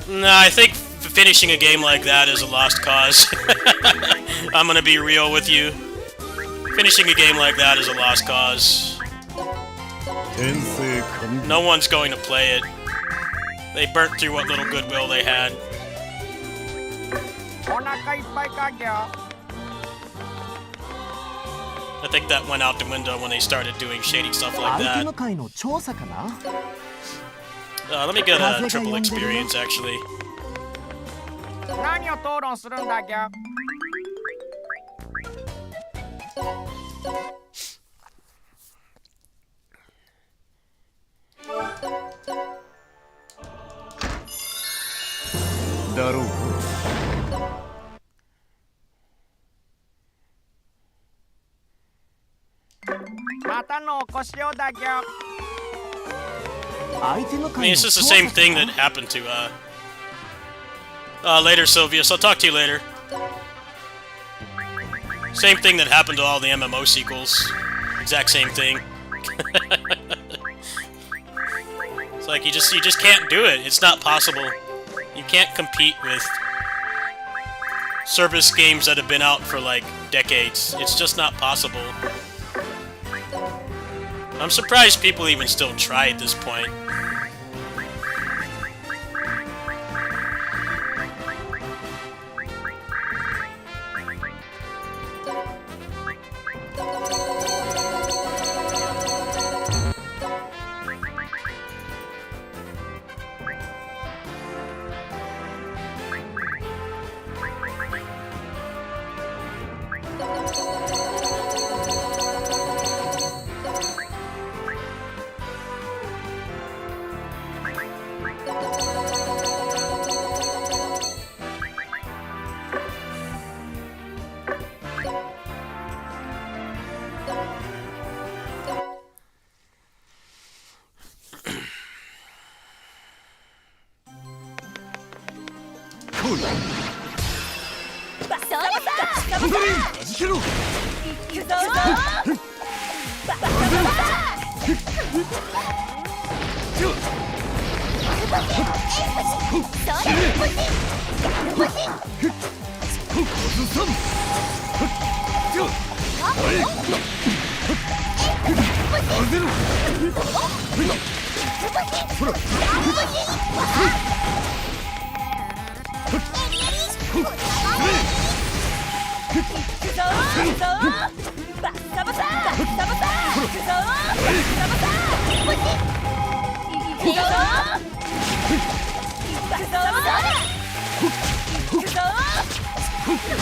Nah, I think finishing a game like that is a lost cause. I'm gonna be real with you. Finishing a game like that is a lost cause. No one's going to play it. They burnt through what little goodwill they had. I think that went out the window when they started doing shady stuff like that. Let me get a triple experience, actually. I mean, it's just the same thing that happened to, later, Sylvia, so I'll talk to you later. Same thing that happened to all the MMO sequels. Exact same thing. It's like, you just can't do it. It's not possible. You can't compete with service games that have been out for, like, decades. It's just not possible. I'm surprised people even still try at this point.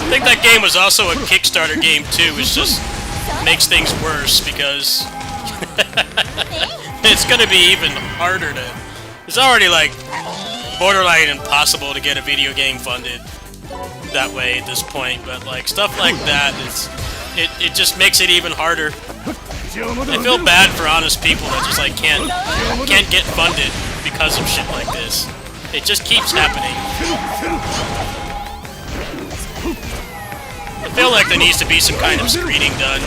I think that game was also a Kickstarter game too, which just makes things worse because it's gonna be even harder to... It's already like borderline impossible to get a video game funded that way at this point, but like stuff like that, it just makes it even harder. I feel bad for honest people that just like can't get funded because of shit like this. It just keeps happening. I feel like there needs to be some kind of screening done.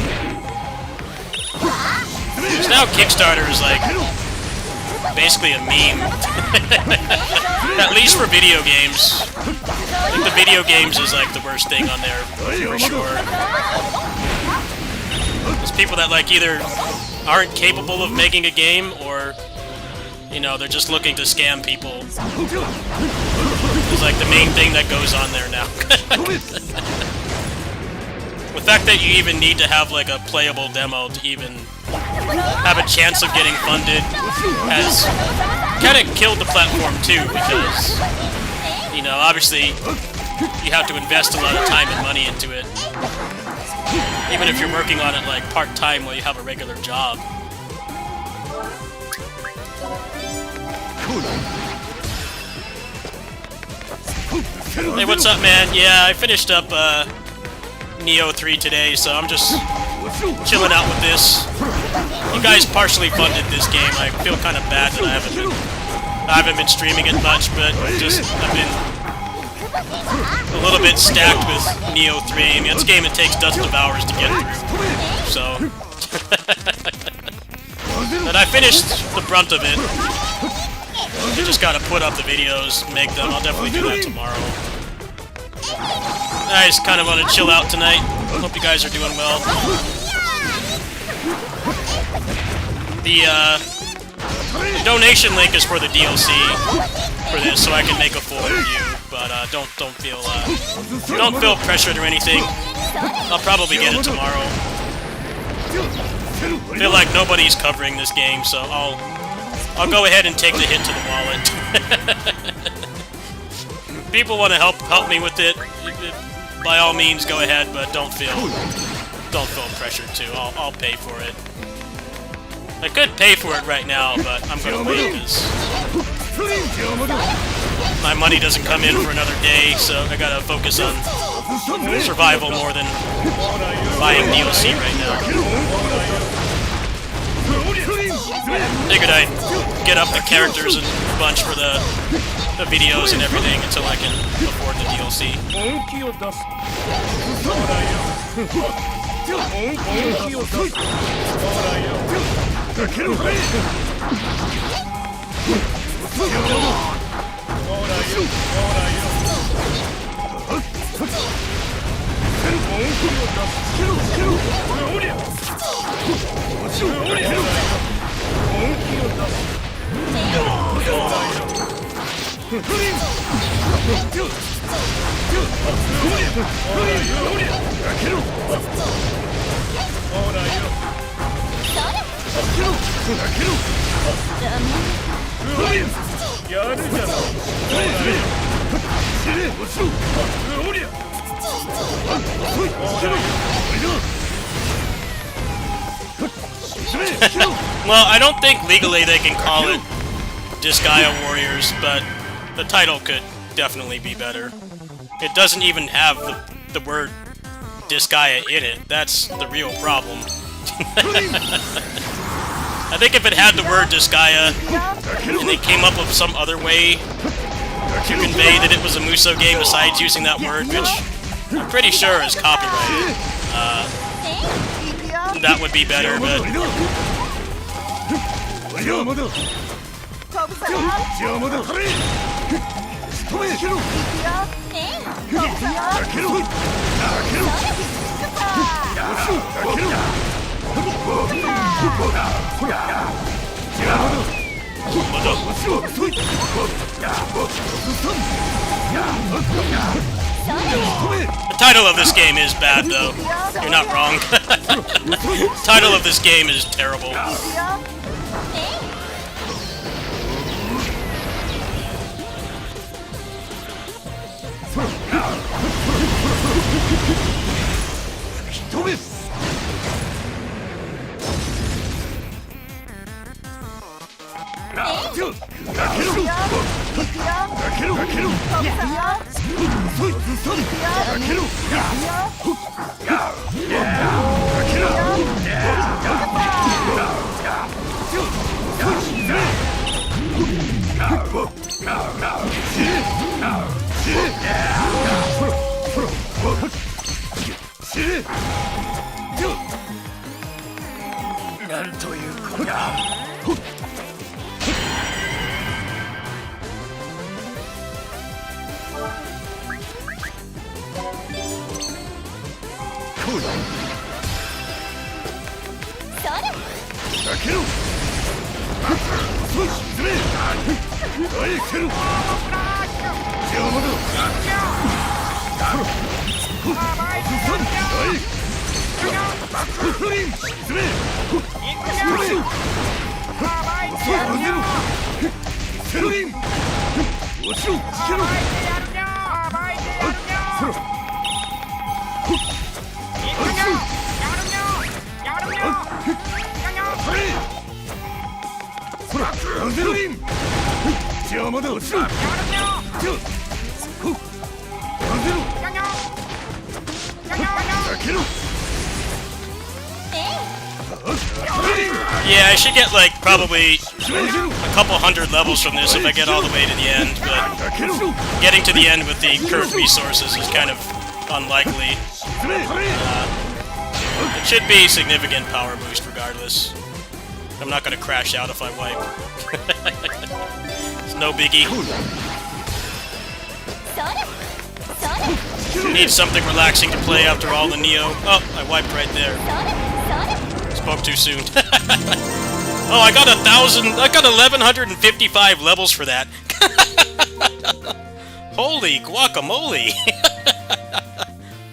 Because now Kickstarter is like basically a meme. At least for video games. I think the video games is like the worst thing on there for sure. There's people that like either aren't capable of making a game or, you know, they're just looking to scam people. It's like the main thing that goes on there now. The fact that you even need to have like a playable demo to even have a chance of getting funded has kind of killed the platform too, because, you know, obviously you have to invest a lot of time and money into it, even if you're working on it like part-time while you have a regular job. Hey, what's up, man? Yeah, I finished up Nioh 3 today, so I'm just chilling out with this. You guys partially funded this game. I feel kind of bad that I haven't been streaming it much, but just I've been a little bit stacked with Nioh 3. I mean, it's a game that takes dozens of hours to get through, so. But I finished the brunt of it. I just gotta put up the videos, make them. I'll definitely do that tomorrow. I just kind of want to chill out tonight. Hope you guys are doing well. The donation link is for the DLC for this, so I can make a full review. But don't feel pressured or anything. I'll probably get it tomorrow. I feel like nobody's covering this game, so I'll go ahead and take the hit to the wallet. People want to help me with it. By all means, go ahead, but don't feel pressured to. I'll pay for it. I could pay for it right now, but I'm gonna wait because my money doesn't come in for another day, so I gotta focus on survival more than buying DLC right now. Figured I'd get up the characters and a bunch for the videos and everything until I can afford the DLC. Well, I don't think legally they can call it Disgaea Warriors, but the title could definitely be better. It doesn't even have the word Disgaea in it. That's the real problem. I think if it had the word Disgaea, and they came up with some other way to convey that it was a Musou game besides using that word, which I'm pretty sure is copyrighted, that would be better, but... The title of this game is bad, though. You're not wrong. The title of this game is terrible. なんということだ。Yeah, I should get, like, probably a couple hundred levels from this if I get all the way to the end, but getting to the end with the current resources is kind of unlikely. It should be a significant power boost regardless. I'm not gonna crash out if I wipe. It's no biggie. Need something relaxing to play after all the Nioh. Oh, I wiped right there. Spoke too soon. Oh, I got 1,155 levels for that. Holy guacamole!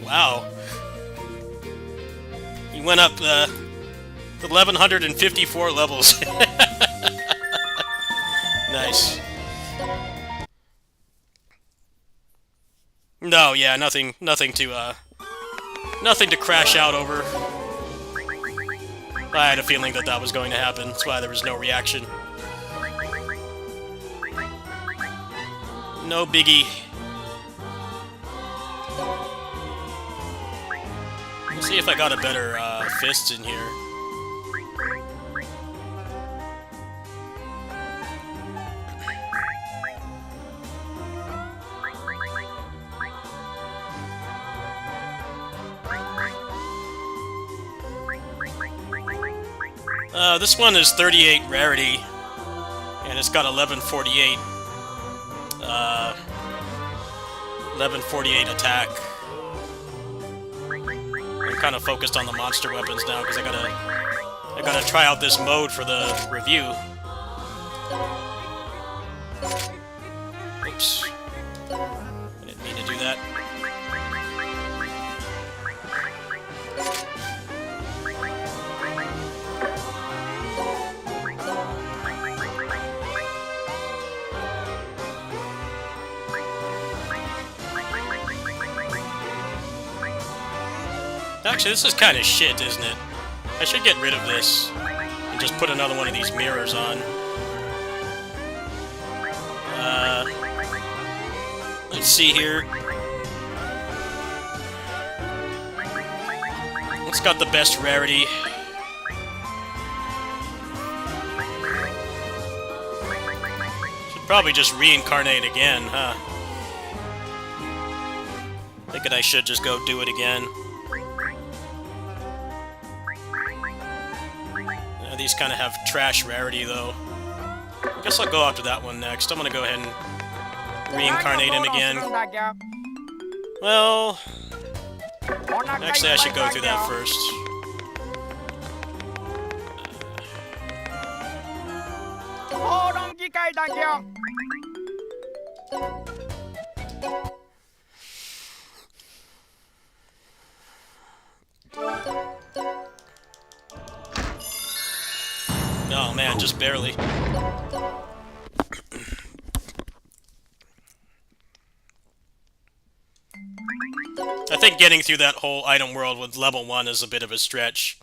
Wow. He went up 1,154 levels. Nice. No, yeah, nothing to crash out over. I had a feeling that that was going to happen. That's why there was no reaction. No biggie. Let's see if I got a better fist in here. This one is 38 rarity, and it's got 1148. 1148 attack. I'm kind of focused on the monster weapons now because I gotta try out this mode for the review. Oops. I didn't mean to do that. Actually, this is kind of shit, isn't it? I should get rid of this and just put another one of these mirrors on. Let's see here. What's got the best rarity? Should probably just reincarnate again, huh? Thinking I should just go do it again. These kind of have trash rarity, though. I guess I'll go after that one next. I'm gonna go ahead and reincarnate him again. Well, actually, I should go through that first. Oh man, just barely. I think getting through that whole item world with level 1 is a bit of a stretch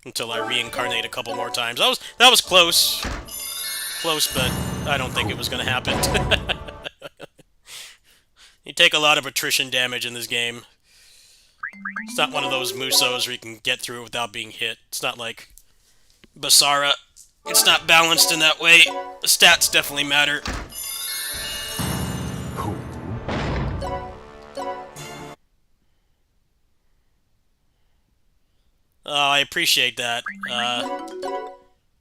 until I reincarnate a couple more times. That was close. Close, but I don't think it was going to happen. You take a lot of attrition damage in this game. It's not one of those Musous where you can get through without being hit. It's not like Basara. It's not balanced in that way. The stats definitely matter. Oh, I appreciate that.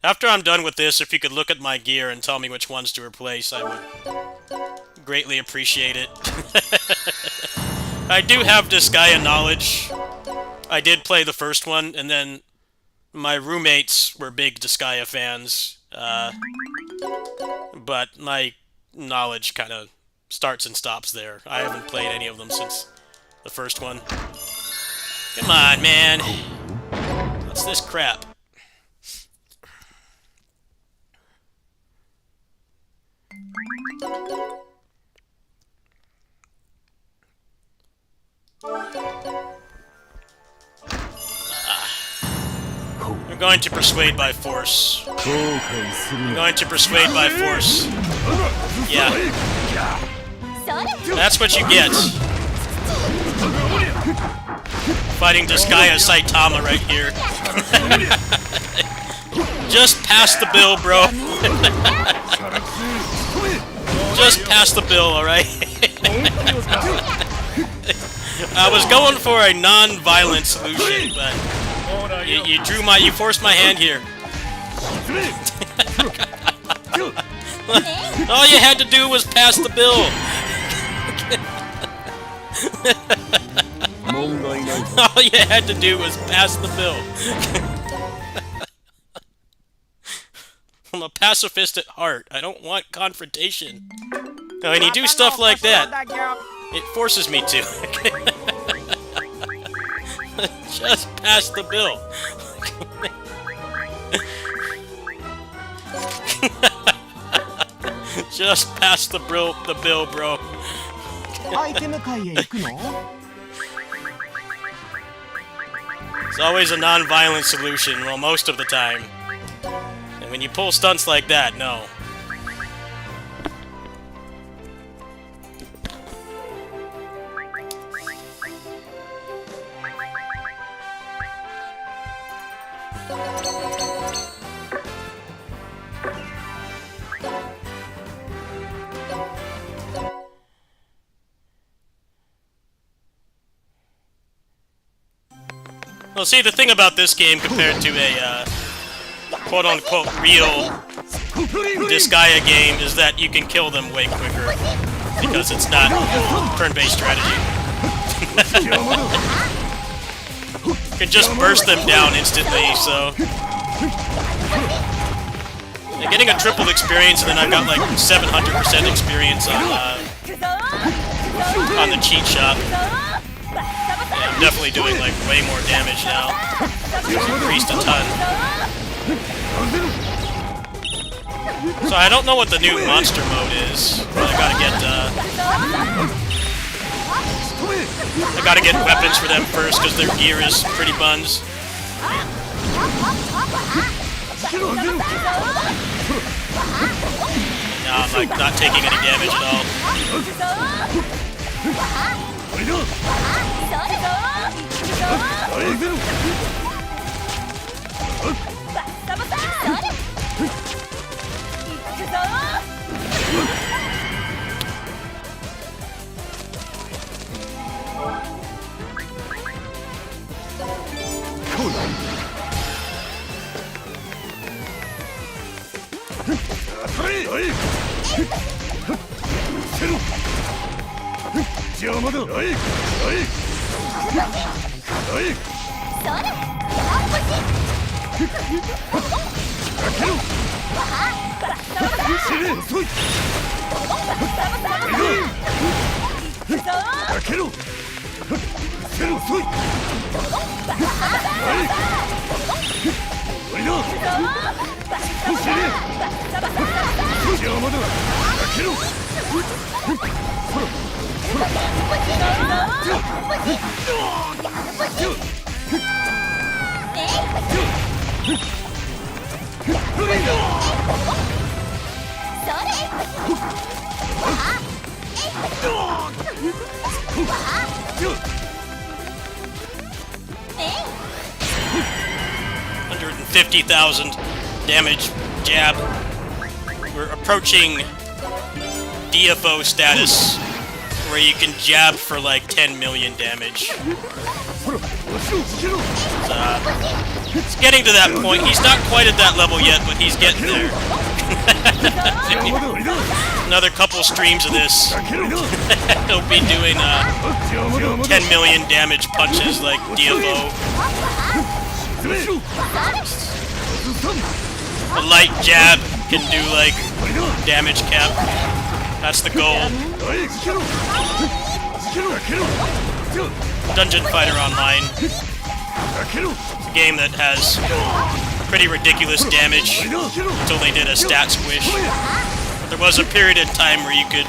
After I'm done with this, if you could look at my gear and tell me which ones to replace, I would greatly appreciate it. I do have Disgaea knowledge. I did play the first one, and then my roommates were big Disgaea fans. But my knowledge kind of starts and stops there. I haven't played any of them since the first one. Come on, man. What's this crap? I'm going to persuade by force. I'm going to persuade by force. Yeah. That's what you get. Fighting Disgaea Saitama right here. Just pass the bill, bro. Just pass the bill, alright? I was going for a non-violent solution, but you forced my hand here. All you had to do was pass the bill. All you had to do was pass the bill. I'm a pacifist at heart. I don't want confrontation. Now, when you do stuff like that, it forces me to. Just pass the bill. Just pass the bill, bro. アイテム会へ行くの？ It's always a non-violent solution, well, most of the time. And when you pull stunts like that, no. Well, see, the thing about this game compared to a quote-unquote real Disgaea game is that you can kill them way quicker because it's not turn-based strategy. You can just burst them down instantly, so... And getting a triple experience, and then I've got like 700% experience on the cheat shop. Yeah, I'm definitely doing like way more damage now. It's increased a ton. So I don't know what the new monster mode is. I gotta get weapons for them first because their gear is pretty buns. Now I'm like not taking any damage at all. $150,000 damage jab. We're approaching DFO status, where you can jab for like 10 million damage. It's getting to that point. He's not quite at that level yet, but he's getting there. Another couple streams of this. He'll be doing 10 million damage punches like DFO. A light jab can do like damage cap. That's the goal. Dungeon Fighter Online. It's a game that has pretty ridiculous damage until they did a stat squish. There was a period in time where you could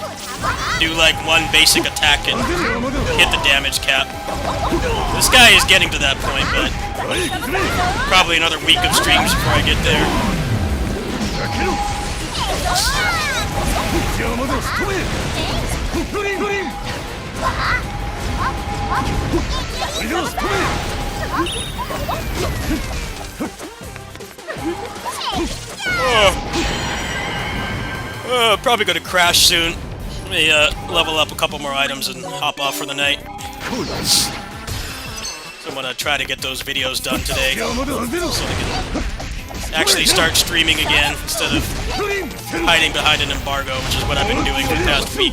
do like one basic attack and hit the damage cap. This guy is getting to that point, but probably another week of streams before I get there. Probably gonna crash soon. Let me level up a couple more items and hop off for the night. So I'm gonna try to get those videos done today, so I can actually start streaming again instead of hiding behind an embargo, which is what I've been doing for the past week.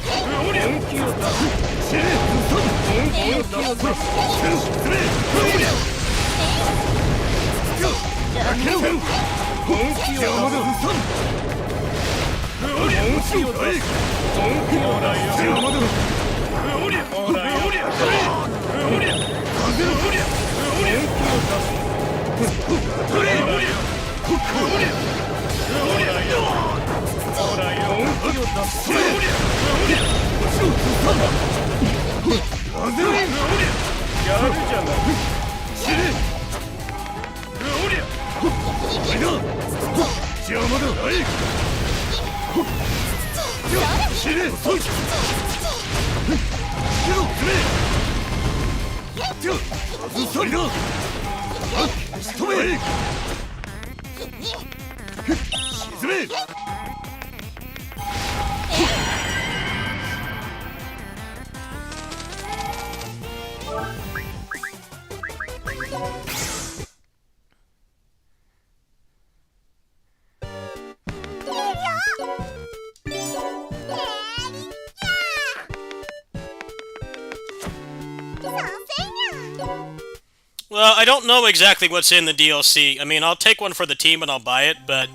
Well, I don't know exactly what's in the DLC. I mean, I'll take one for the team and I'll buy it, but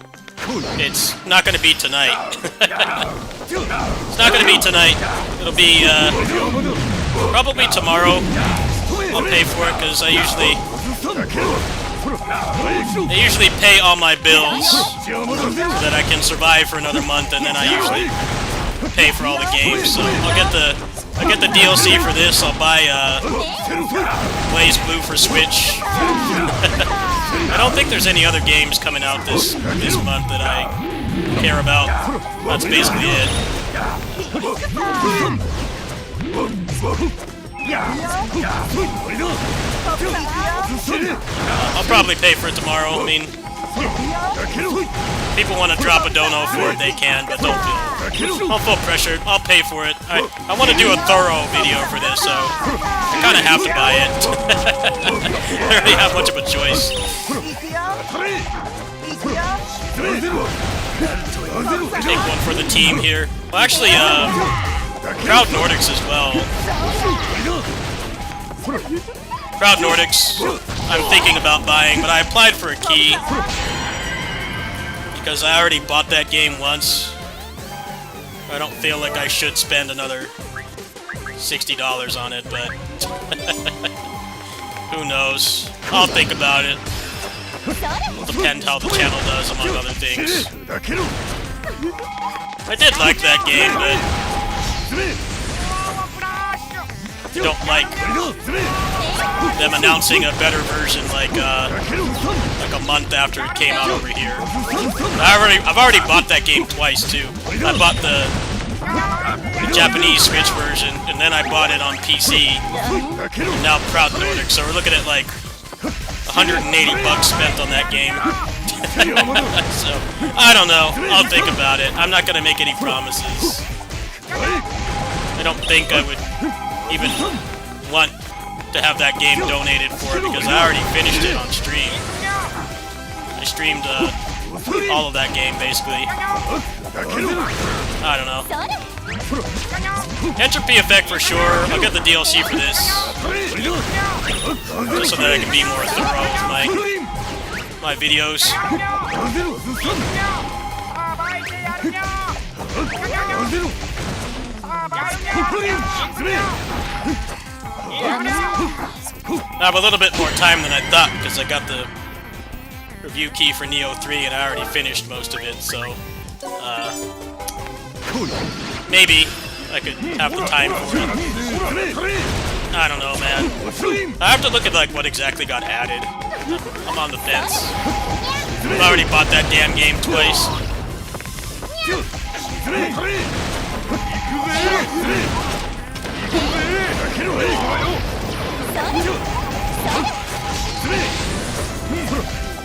it's not going to be tonight. It's not going to be tonight. It'll be probably tomorrow. I'll pay for it because I usually pay all my bills so that I can survive for another month, and then I usually pay for all the games. So I'll get the DLC for this. I'll buy Blaze Blue for Switch. I don't think there's any other games coming out this month that I care about. That's basically it. I'll probably pay for it tomorrow. I mean, people want to drop a dono for it, they can, but don't feel pressured. I'll pay for it. I want to do a thorough video for this, so I kind of have to buy it. I don't really have much of a choice. Take one for the team here. Well, actually, Proud Nordics as well. Proud Nordics, I'm thinking about buying, but I applied for a key because I already bought that game once. I don't feel like I should spend another $60 on it, but who knows? I'll think about it. It'll depend how the channel does, among other things. I did like that game, but I don't like them announcing a better version like a month after it came out over here. I've already bought that game twice too. I bought the Japanese Switch version, and then I bought it on PC. And now Proud Nordic, so we're looking at like 180 bucks spent on that game. So I don't know. I'll think about it. I'm not gonna make any promises. I don't think I would even want to have that game donated for it because I already finished it on stream. I streamed all of that game basically. I don't know. Entropy Effect for sure. I'll get the DLC for this, just so that I can be more thorough with my videos. I have a little bit more time than I thought because I got the review key for Nioh 3 and I already finished most of it, so maybe I could have the time for it. I don't know, man. I have to look at like what exactly got added. I'm on the fence. I've already bought that damn game twice.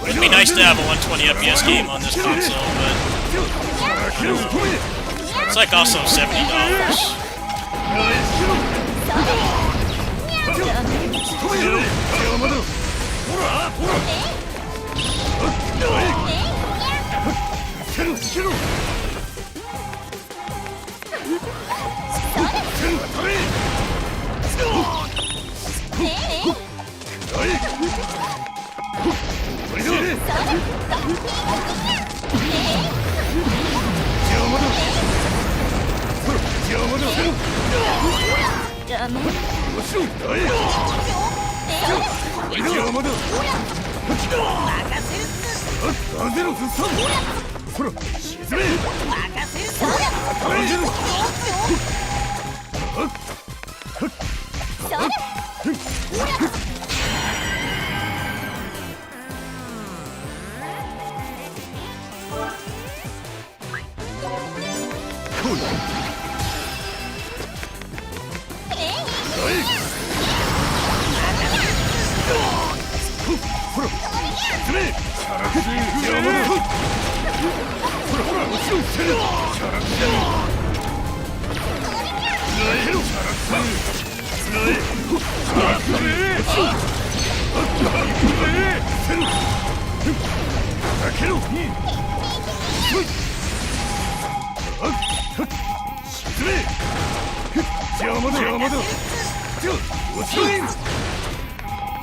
It'd be nice to have a 120 FPS game on this console, but it's like also $70.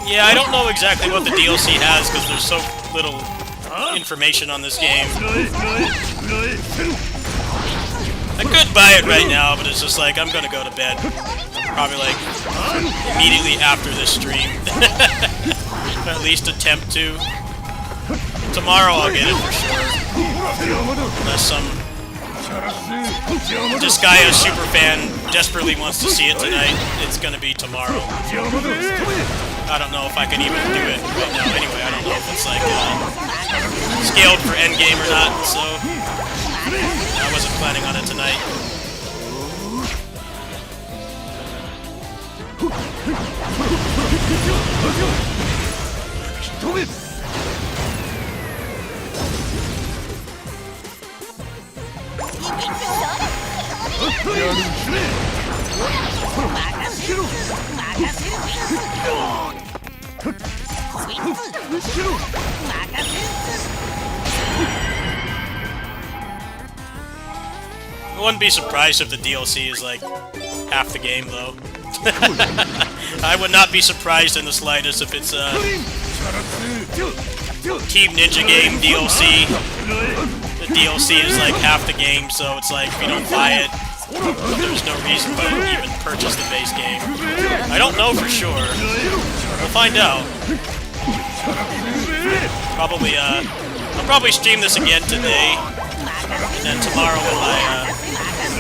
Yeah, I don't know exactly what the DLC has because there's so little information on this game. I could buy it right now, but it's just like, I'm gonna go to bed. Probably like immediately after this stream. At least attempt to. Tomorrow I'll get it for sure. Unless some Disgaea superfan desperately wants to see it tonight, it's gonna be tomorrow. I don't know if I can even do it right now. Anyway, I don't know if it's like scaled for endgame or not, so I wasn't planning on it tonight. I wouldn't be surprised if the DLC is like half the game, though. I would not be surprised in the slightest if it's a Team Ninja game DLC. The DLC is like half the game, so it's like if you don't buy it, there's no reason to even purchase the base game. I don't know for sure. We'll find out. Probably, I'll probably stream this again today, and then tomorrow when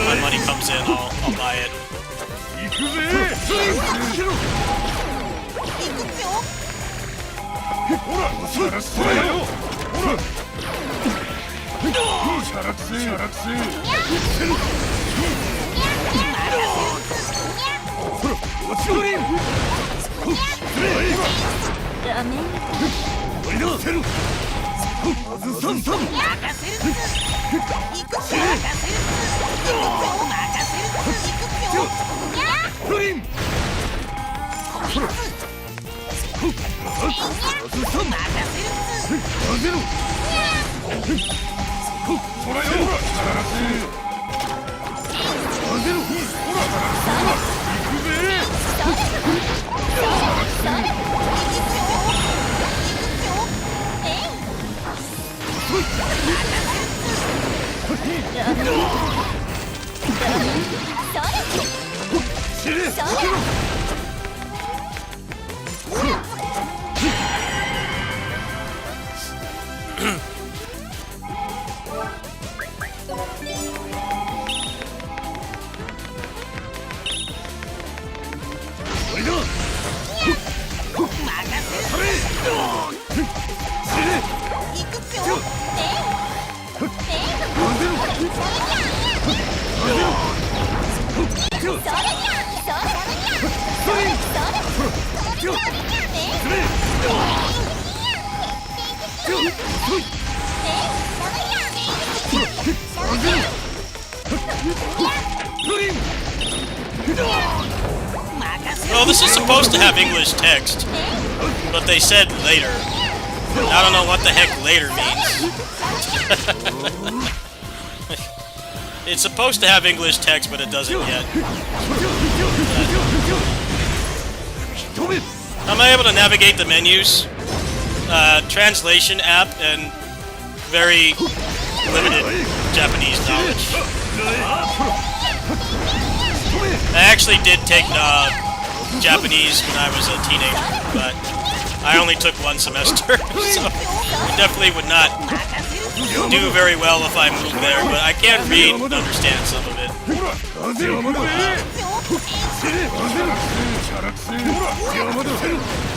my money comes in, I'll buy it. Well, this is supposed to have English text, but they said later. I don't know what the heck later means. It's supposed to have English text, but it doesn't yet. Am I able to navigate the menus? Translation app and very limited Japanese knowledge. I actually did take Japanese when I was a teenager, but I only took one semester, so I definitely would not do very well if I moved there, but I can read and understand some of it.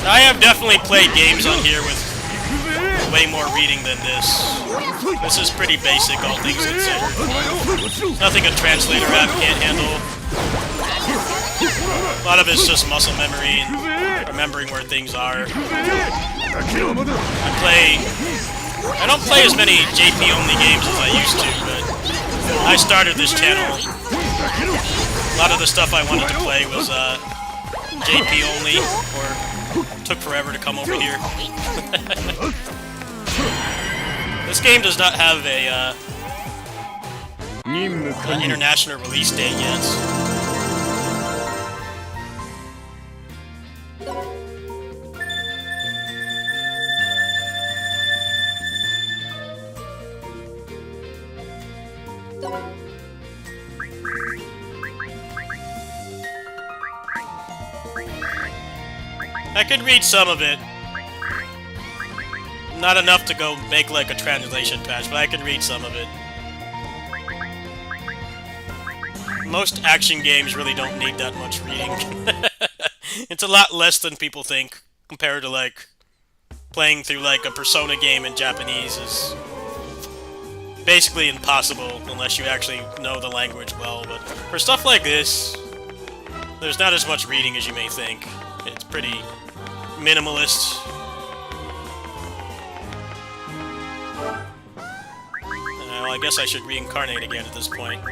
I have definitely played games on here with way more reading than this. This is pretty basic, all things considered. Nothing a translator app can't handle. A lot of it's just muscle memory and remembering where things are. I don't play as many JP-only games as I used to, but I started this channel. A lot of the stuff I wanted to play was JP-only, or took forever to come over here. This game does not have an international release date yet. I could read some of it. Not enough to go make like a translation patch, but I can read some of it. Most action games really don't need that much reading. It's a lot less than people think, compared to like playing through like a Persona game in Japanese is basically impossible unless you actually know the language well. But for stuff like this, there's not as much reading as you may think. It's pretty minimalist. Well, I guess I should reincarnate again at this point.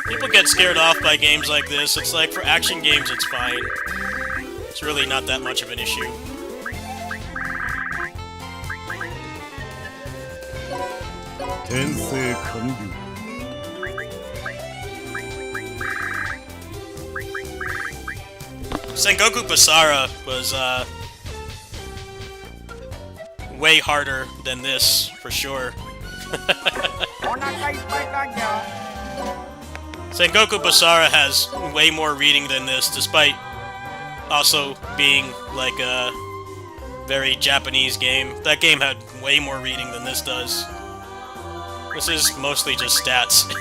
People get scared off by games like this. It's like, for action games, it's fine. It's really not that much of an issue. Sengoku Basara was, way harder than this, for sure. Sengoku Basara has way more reading than this, despite also being, like, very Japanese game. That game had way more reading than this does. This is mostly just stats.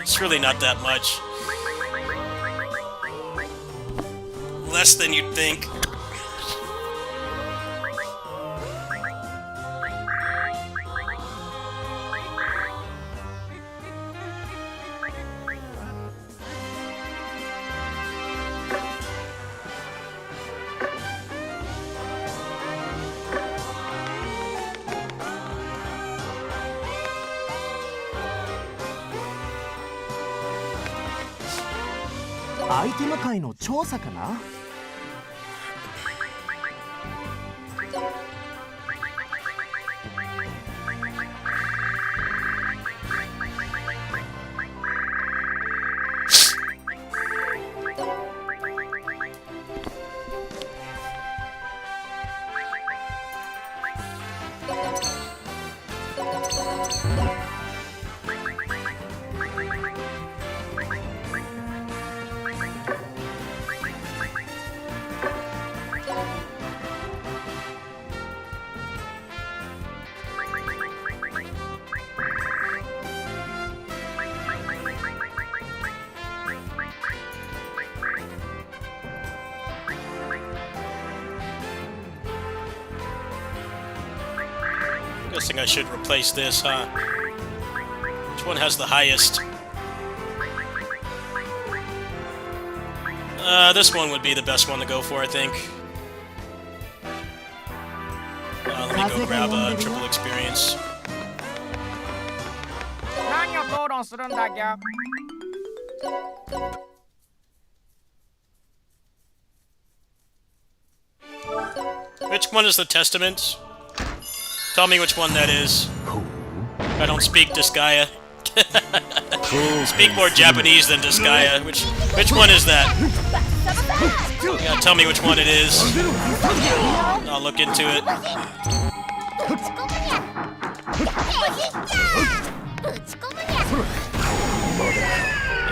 It's really not that much. Less than you'd think.「アイテム界の調査かな?」Guessing I should replace this, huh? Which one has the highest? This one would be the best one to go for, I think. Let me go grab a triple experience. 何を討論するんだギャ。 Which one is the Testament? Tell me which one that is. I don't speak Disgaea. Speak more Japanese than Disgaea. Which one is that? You gotta tell me which one it is. I'll look into it.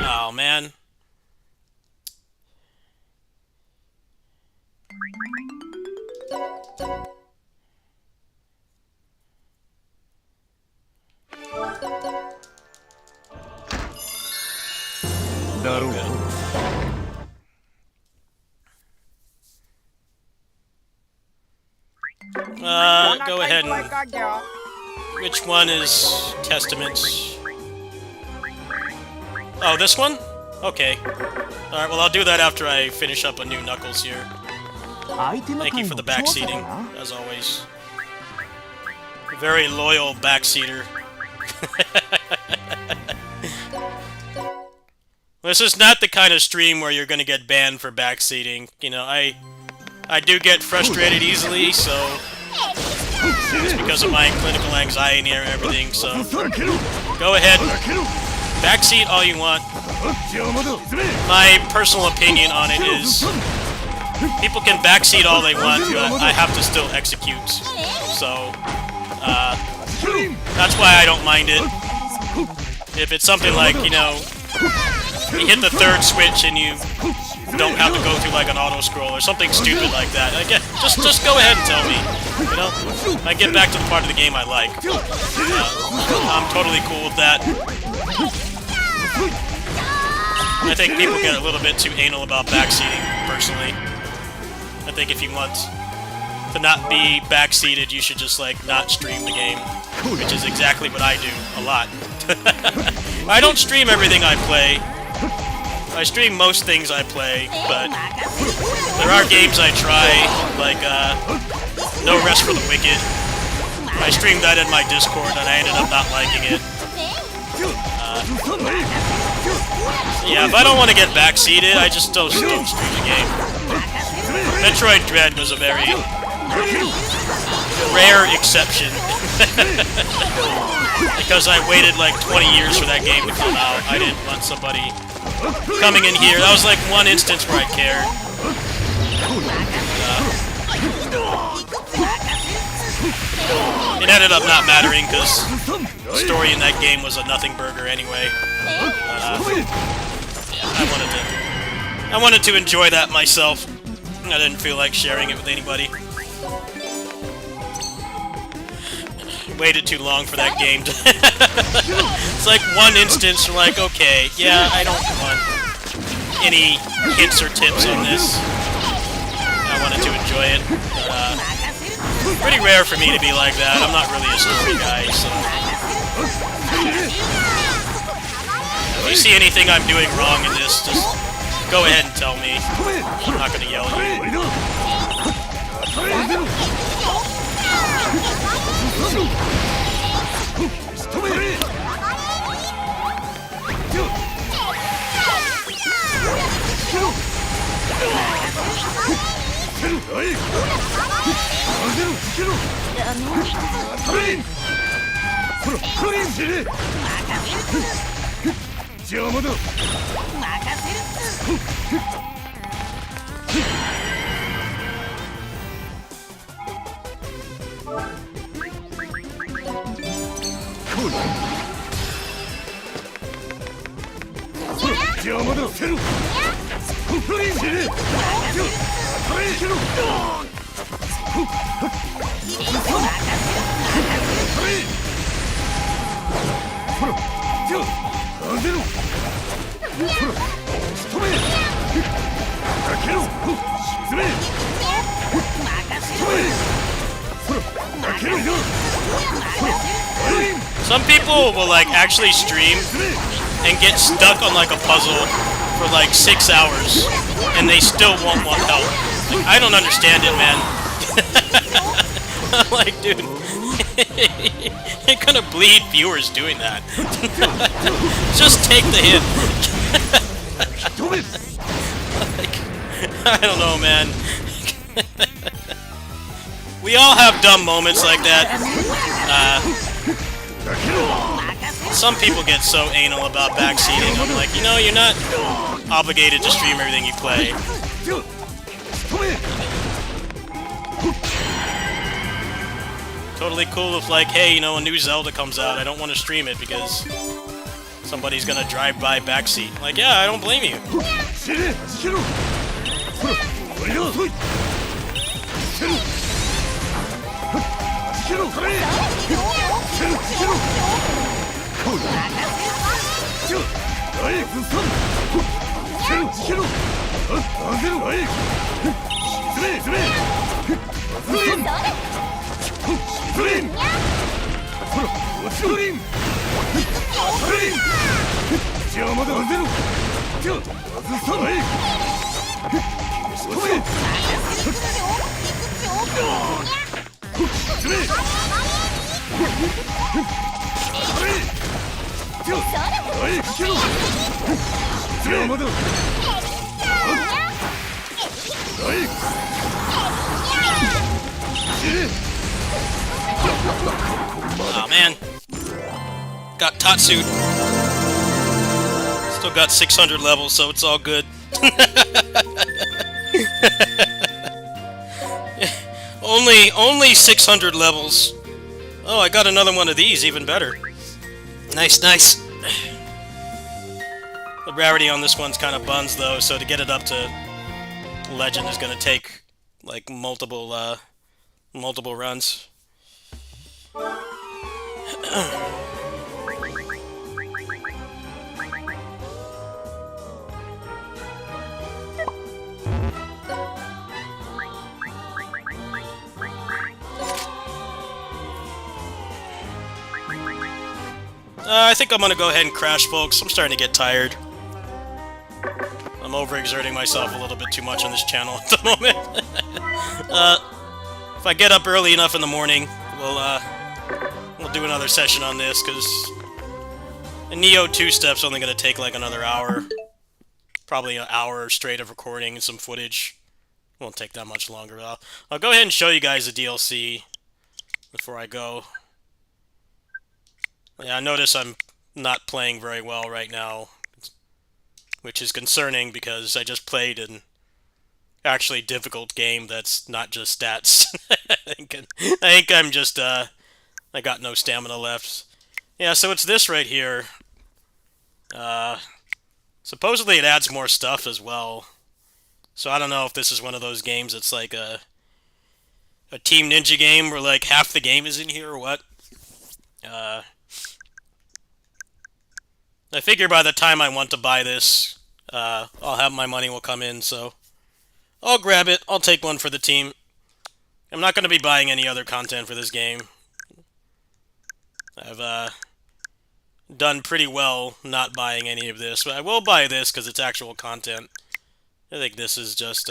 Oh man. Go ahead and... Which one is Testament? Oh, this one? Okay. Alright, well I'll do that after I finish up a new Knuckles here. Thank you for the backseating, as always. Very loyal backseater. This is not the kind of stream where you're gonna get banned for backseating. You know, I do get frustrated easily, so... It's because of my clinical anxiety and everything, so... Go ahead. Backseat all you want. My personal opinion on it is... People can backseat all they want, but I have to still execute. So... that's why I don't mind it. If it's something like, you know... You hit the third switch and you don't have to go through like an auto-scroll or something stupid like that. Again, just go ahead and tell me. You know? I get back to the part of the game I like. I'm totally cool with that. I think people get a little bit too anal about backseating, personally. I think if you want to not be backseated, you should just, like, not stream the game. Which is exactly what I do, a lot. I don't stream everything I play. I stream most things I play, but there are games I try, like, No Rest for the Wicked. I streamed that in my Discord, and I ended up not liking it. Yeah, if I don't want to get backseated, I just don't stream the game. Metroid Dread was a very rare exception. Because I waited like 20 years for that game to come out. I didn't want somebody coming in here. That was like one instance where I cared. It ended up not mattering because the story in that game was a nothing burger anyway. I wanted to enjoy that myself. I didn't feel like sharing it with anybody. Waited too long for that game. It's like one instance, you're like, okay, yeah, I don't want any hints or tips on this. I wanted to enjoy it. Pretty rare for me to be like that. I'm not really a story guy, so... If you see anything I'm doing wrong in this, just go ahead and tell me. I'm not gonna yell at you. Some people will like actually stream and get stuck on like a puzzle for like 6 hours and they still won't want help. Like, I don't understand it, man. I'm like, dude, you're gonna bleed viewers doing that. Just take the hit. Like, I don't know, man. We all have dumb moments like that. Some people get so anal about backseating. I'm like, you know, you're not obligated to stream everything you play. Totally cool if, like, hey, you know, a new Zelda comes out, I don't want to stream it because somebody's gonna drive by backseat. Like, yeah, I don't blame you. Oh man, got Tatsu. Still got 600 levels, so it's all good. only 600 levels. Oh, I got another one of these, even better. Nice, nice. The rarity on this one's kind of buns, though, so to get it up to Legend is going to take, like, multiple runs. I think I'm gonna go ahead and crash, folks. I'm starting to get tired. I'm overexerting myself a little bit too much on this channel at the moment. If I get up early enough in the morning, we'll do another session on this, because a Nioh 2-step's only gonna take like another hour. Probably an hour straight of recording and some footage. Won't take that much longer. I'll go ahead and show you guys the DLC before I go. Yeah, I notice I'm not playing very well right now, which is concerning because I just played an actually difficult game that's not just stats. I think I'm just, I got no stamina left. Yeah, so it's this right here. Supposedly it adds more stuff as well. So I don't know if this is one of those games that's like a a Team Ninja game where like half the game is in here or what? I figure by the time I want to buy this, I'll have my money will come in, so I'll grab it. I'll take one for the team. I'm not going to be buying any other content for this game. I've done pretty well not buying any of this, but I will buy this because it's actual content. I think this is just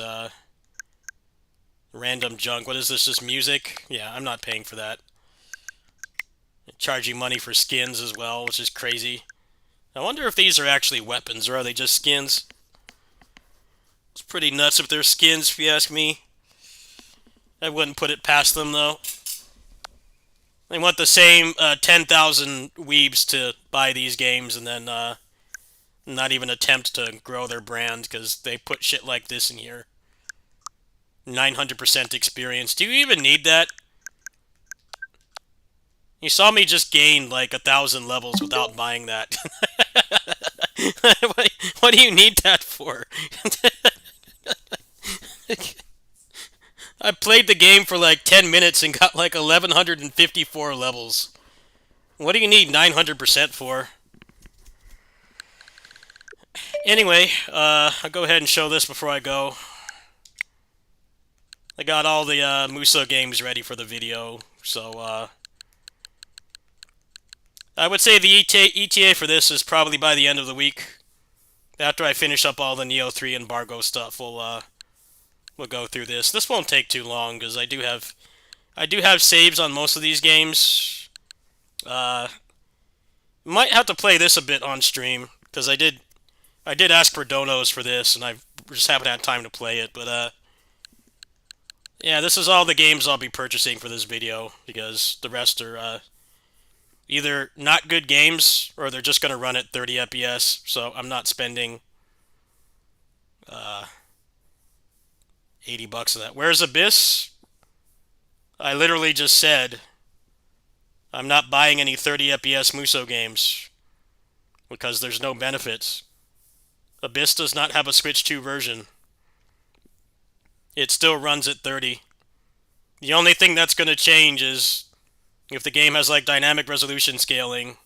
random junk. What is this, just music? Yeah, I'm not paying for that. Charging money for skins as well, which is crazy. I wonder if these are actually weapons, or are they just skins? It's pretty nuts if they're skins, if you ask me. I wouldn't put it past them, though. They want the same 10,000 weebs to buy these games and then not even attempt to grow their brand because they put shit like this in here. 900% experience. Do you even need that? You saw me just gain like 1,000 levels without buying that. What do you need that for? I played the game for like 10 minutes and got like 1,154 levels. What do you need 900% for? Anyway, I'll go ahead and show this before I go. I got all the Musou games ready for the video, so I would say the ETA for this is probably by the end of the week. After I finish up all the Nioh 3 embargo stuff, we'll go through this. This won't take too long because I do have saves on most of these games. Might have to play this a bit on stream because I did ask for donos for this and I just haven't had time to play it. But yeah, this is all the games I'll be purchasing for this video because the rest are either not good games or they're just going to run at 30 FPS. So I'm not spending $80 of that. Where's Abyss? I literally just said I'm not buying any 30 FPS Musou games because there's no benefits. Abyss does not have a Switch 2 version. It still runs at 30. The only thing that's going to change is if the game has like dynamic resolution scaling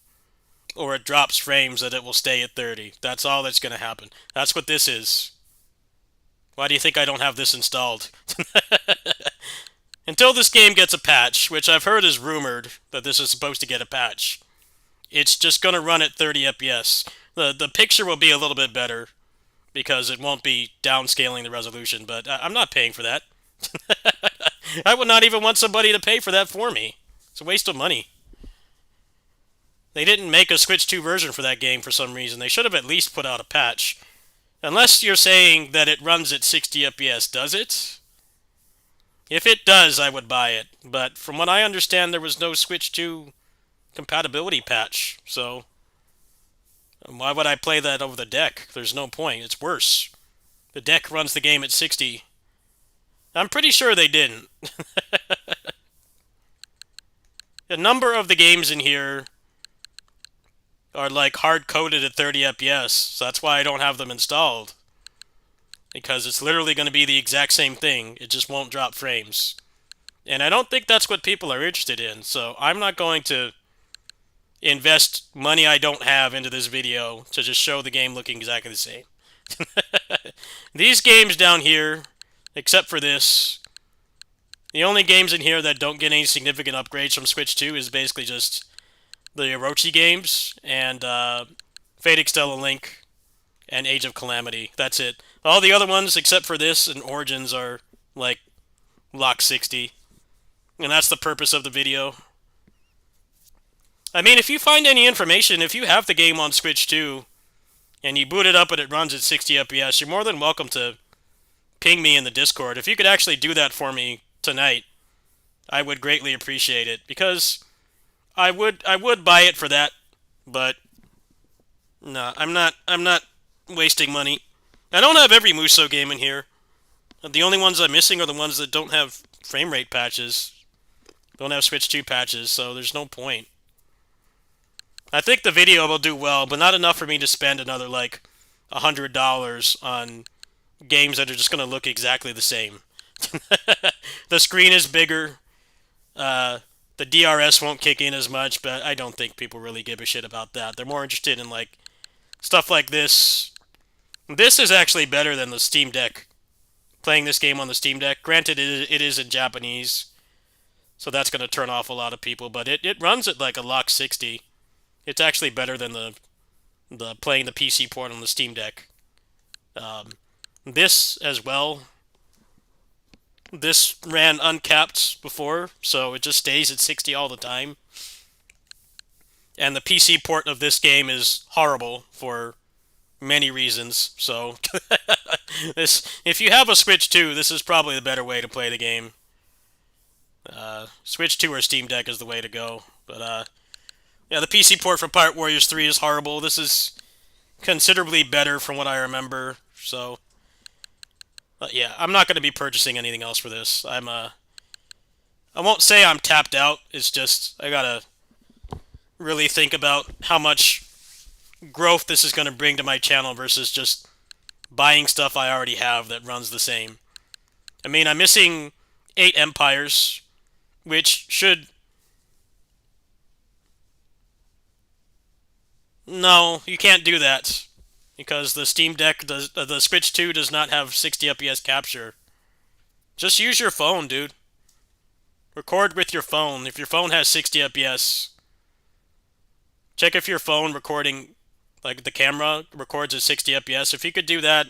or it drops frames, that it will stay at 30. That's all that's going to happen. That's what this is. Why do you think I don't have this installed? Until this game gets a patch, which I've heard is rumored that this is supposed to get a patch, it's just going to run at 30 FPS. The picture will be a little bit better because it won't be downscaling the resolution, but I'm not paying for that. I would not even want somebody to pay for that for me. It's a waste of money. They didn't make a Switch 2 version for that game for some reason. They should have at least put out a patch. Unless you're saying that it runs at 60 FPS, does it? If it does, I would buy it. But from what I understand, there was no Switch 2 compatibility patch. So why would I play that over the deck? There's no point. It's worse. The deck runs the game at 60. I'm pretty sure they didn't. A number of the games in here are like hard-coded at 30 FPS, so that's why I don't have them installed. Because it's literally going to be the exact same thing, it just won't drop frames. And I don't think that's what people are interested in, so I'm not going to invest money I don't have into this video to just show the game looking exactly the same. These games down here, except for this, the only games in here that don't get any significant upgrades from Switch 2 is basically just the Orochi games, and Fate Extella Link, and Age of Calamity. That's it. All the other ones, except for this and Origins, are, like, lock 60. And that's the purpose of the video. I mean, if you find any information, if you have the game on Switch 2, and you boot it up and it runs at 60 FPS, you're more than welcome to ping me in the Discord. If you could actually do that for me tonight, I would greatly appreciate it, because I would buy it for that, but no, I'm not wasting money. I don't have every Musou game in here. The only ones I'm missing are the ones that don't have frame rate patches, don't have Switch 2 patches, so there's no point. I think the video will do well, but not enough for me to spend another like $100 on games that are just going to look exactly the same. The screen is bigger. The DRS won't kick in as much, but I don't think people really give a shit about that. They're more interested in like stuff like this. This is actually better than the Steam Deck. Playing this game on the Steam Deck. Granted, it is in Japanese, so that's going to turn off a lot of people, but it runs at like a lock 60. It's actually better than the playing the PC port on the Steam Deck. This as well. This ran uncapped before, so it just stays at 60 all the time. And the PC port of this game is horrible for many reasons. So, if you have a Switch 2, this is probably the better way to play the game. Switch 2 or Steam Deck is the way to go. But yeah, the PC port for Pirate Warriors 3 is horrible. This is considerably better from what I remember. So, yeah, I'm not going to be purchasing anything else for this. I won't say I'm tapped out. It's just I gotta really think about how much growth this is going to bring to my channel versus just buying stuff I already have that runs the same. I mean, I'm missing 8 Empires, which should... No, you can't do that. Because the Steam Deck, the Switch 2 does not have 60 FPS capture. Just use your phone, dude. Record with your phone. If your phone has 60 FPS, check if your phone recording, like the camera, records at 60 FPS. If you could do that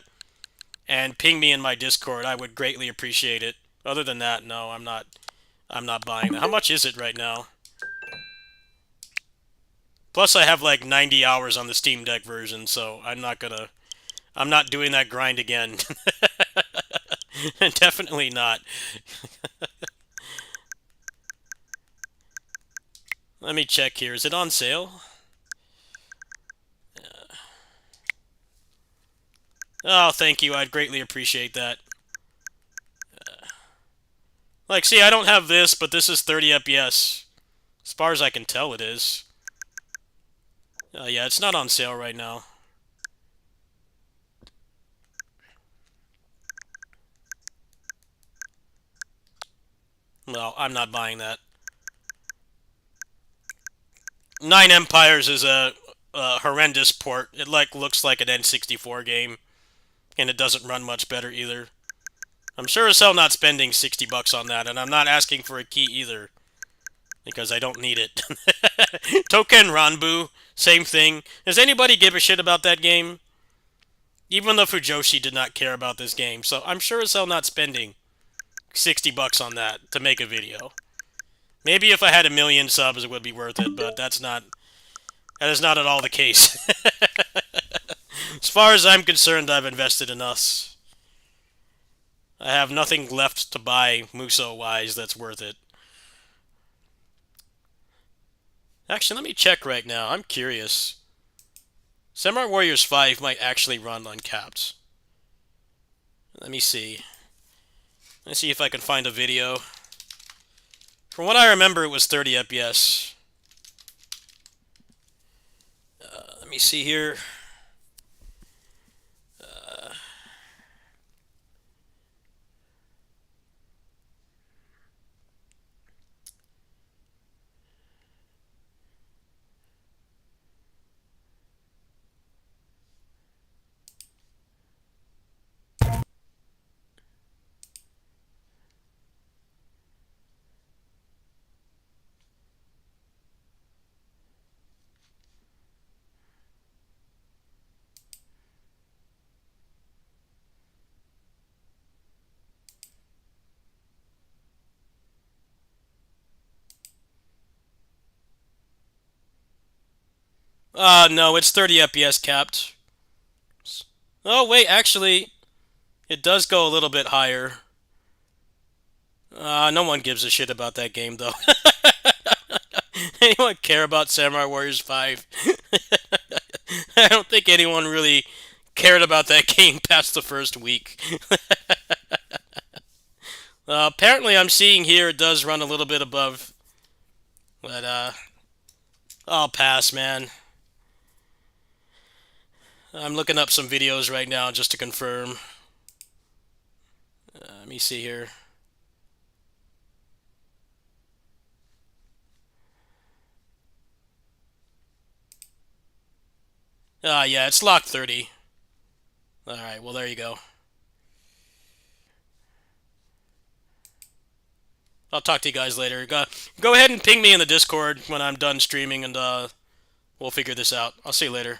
and ping me in my Discord, I would greatly appreciate it. Other than that, no, I'm not buying that. How much is it right now? Plus, I have like 90 hours on the Steam Deck version, so I'm not doing that grind again. Definitely not. Let me check here. Is it on sale? Oh, thank you. I'd greatly appreciate that. Like, see, I don't have this, but this is 30 FPS. As far as I can tell, it is. Yeah, it's not on sale right now. No, I'm not buying that. 9 Empires is a horrendous port. It looks like an N64 game, and it doesn't run much better either. I'm sure as hell not spending 60 bucks on that, and I'm not asking for a key either, because I don't need it. Token Ranbu, same thing. Does anybody give a shit about that game? Even the Fujoshi did not care about this game, so I'm sure as hell not spending 60 bucks on that to make a video. Maybe if I had 1 million subs, it would be worth it, but that is not at all the case. As far as I'm concerned, I've invested in us. I have nothing left to buy Musou-wise that's worth it. Actually, let me check right now. I'm curious. Samurai Warriors 5 might actually run uncapped. Let me see. Let's see if I can find a video. From what I remember, it was 30 FPS. Let me see here. No, it's 30 FPS capped. Oh, wait, actually, it does go a little bit higher. No one gives a shit about that game, though. Anyone care about Samurai Warriors 5? I don't think anyone really cared about that game past the first week. Apparently, I'm seeing here it does run a little bit above. But, I'll pass, man. I'm looking up some videos right now just to confirm. Let me see here. Yeah, it's locked 30. Alright, well, there you go. I'll talk to you guys later. Go ahead and ping me in the Discord when I'm done streaming, and we'll figure this out. I'll see you later.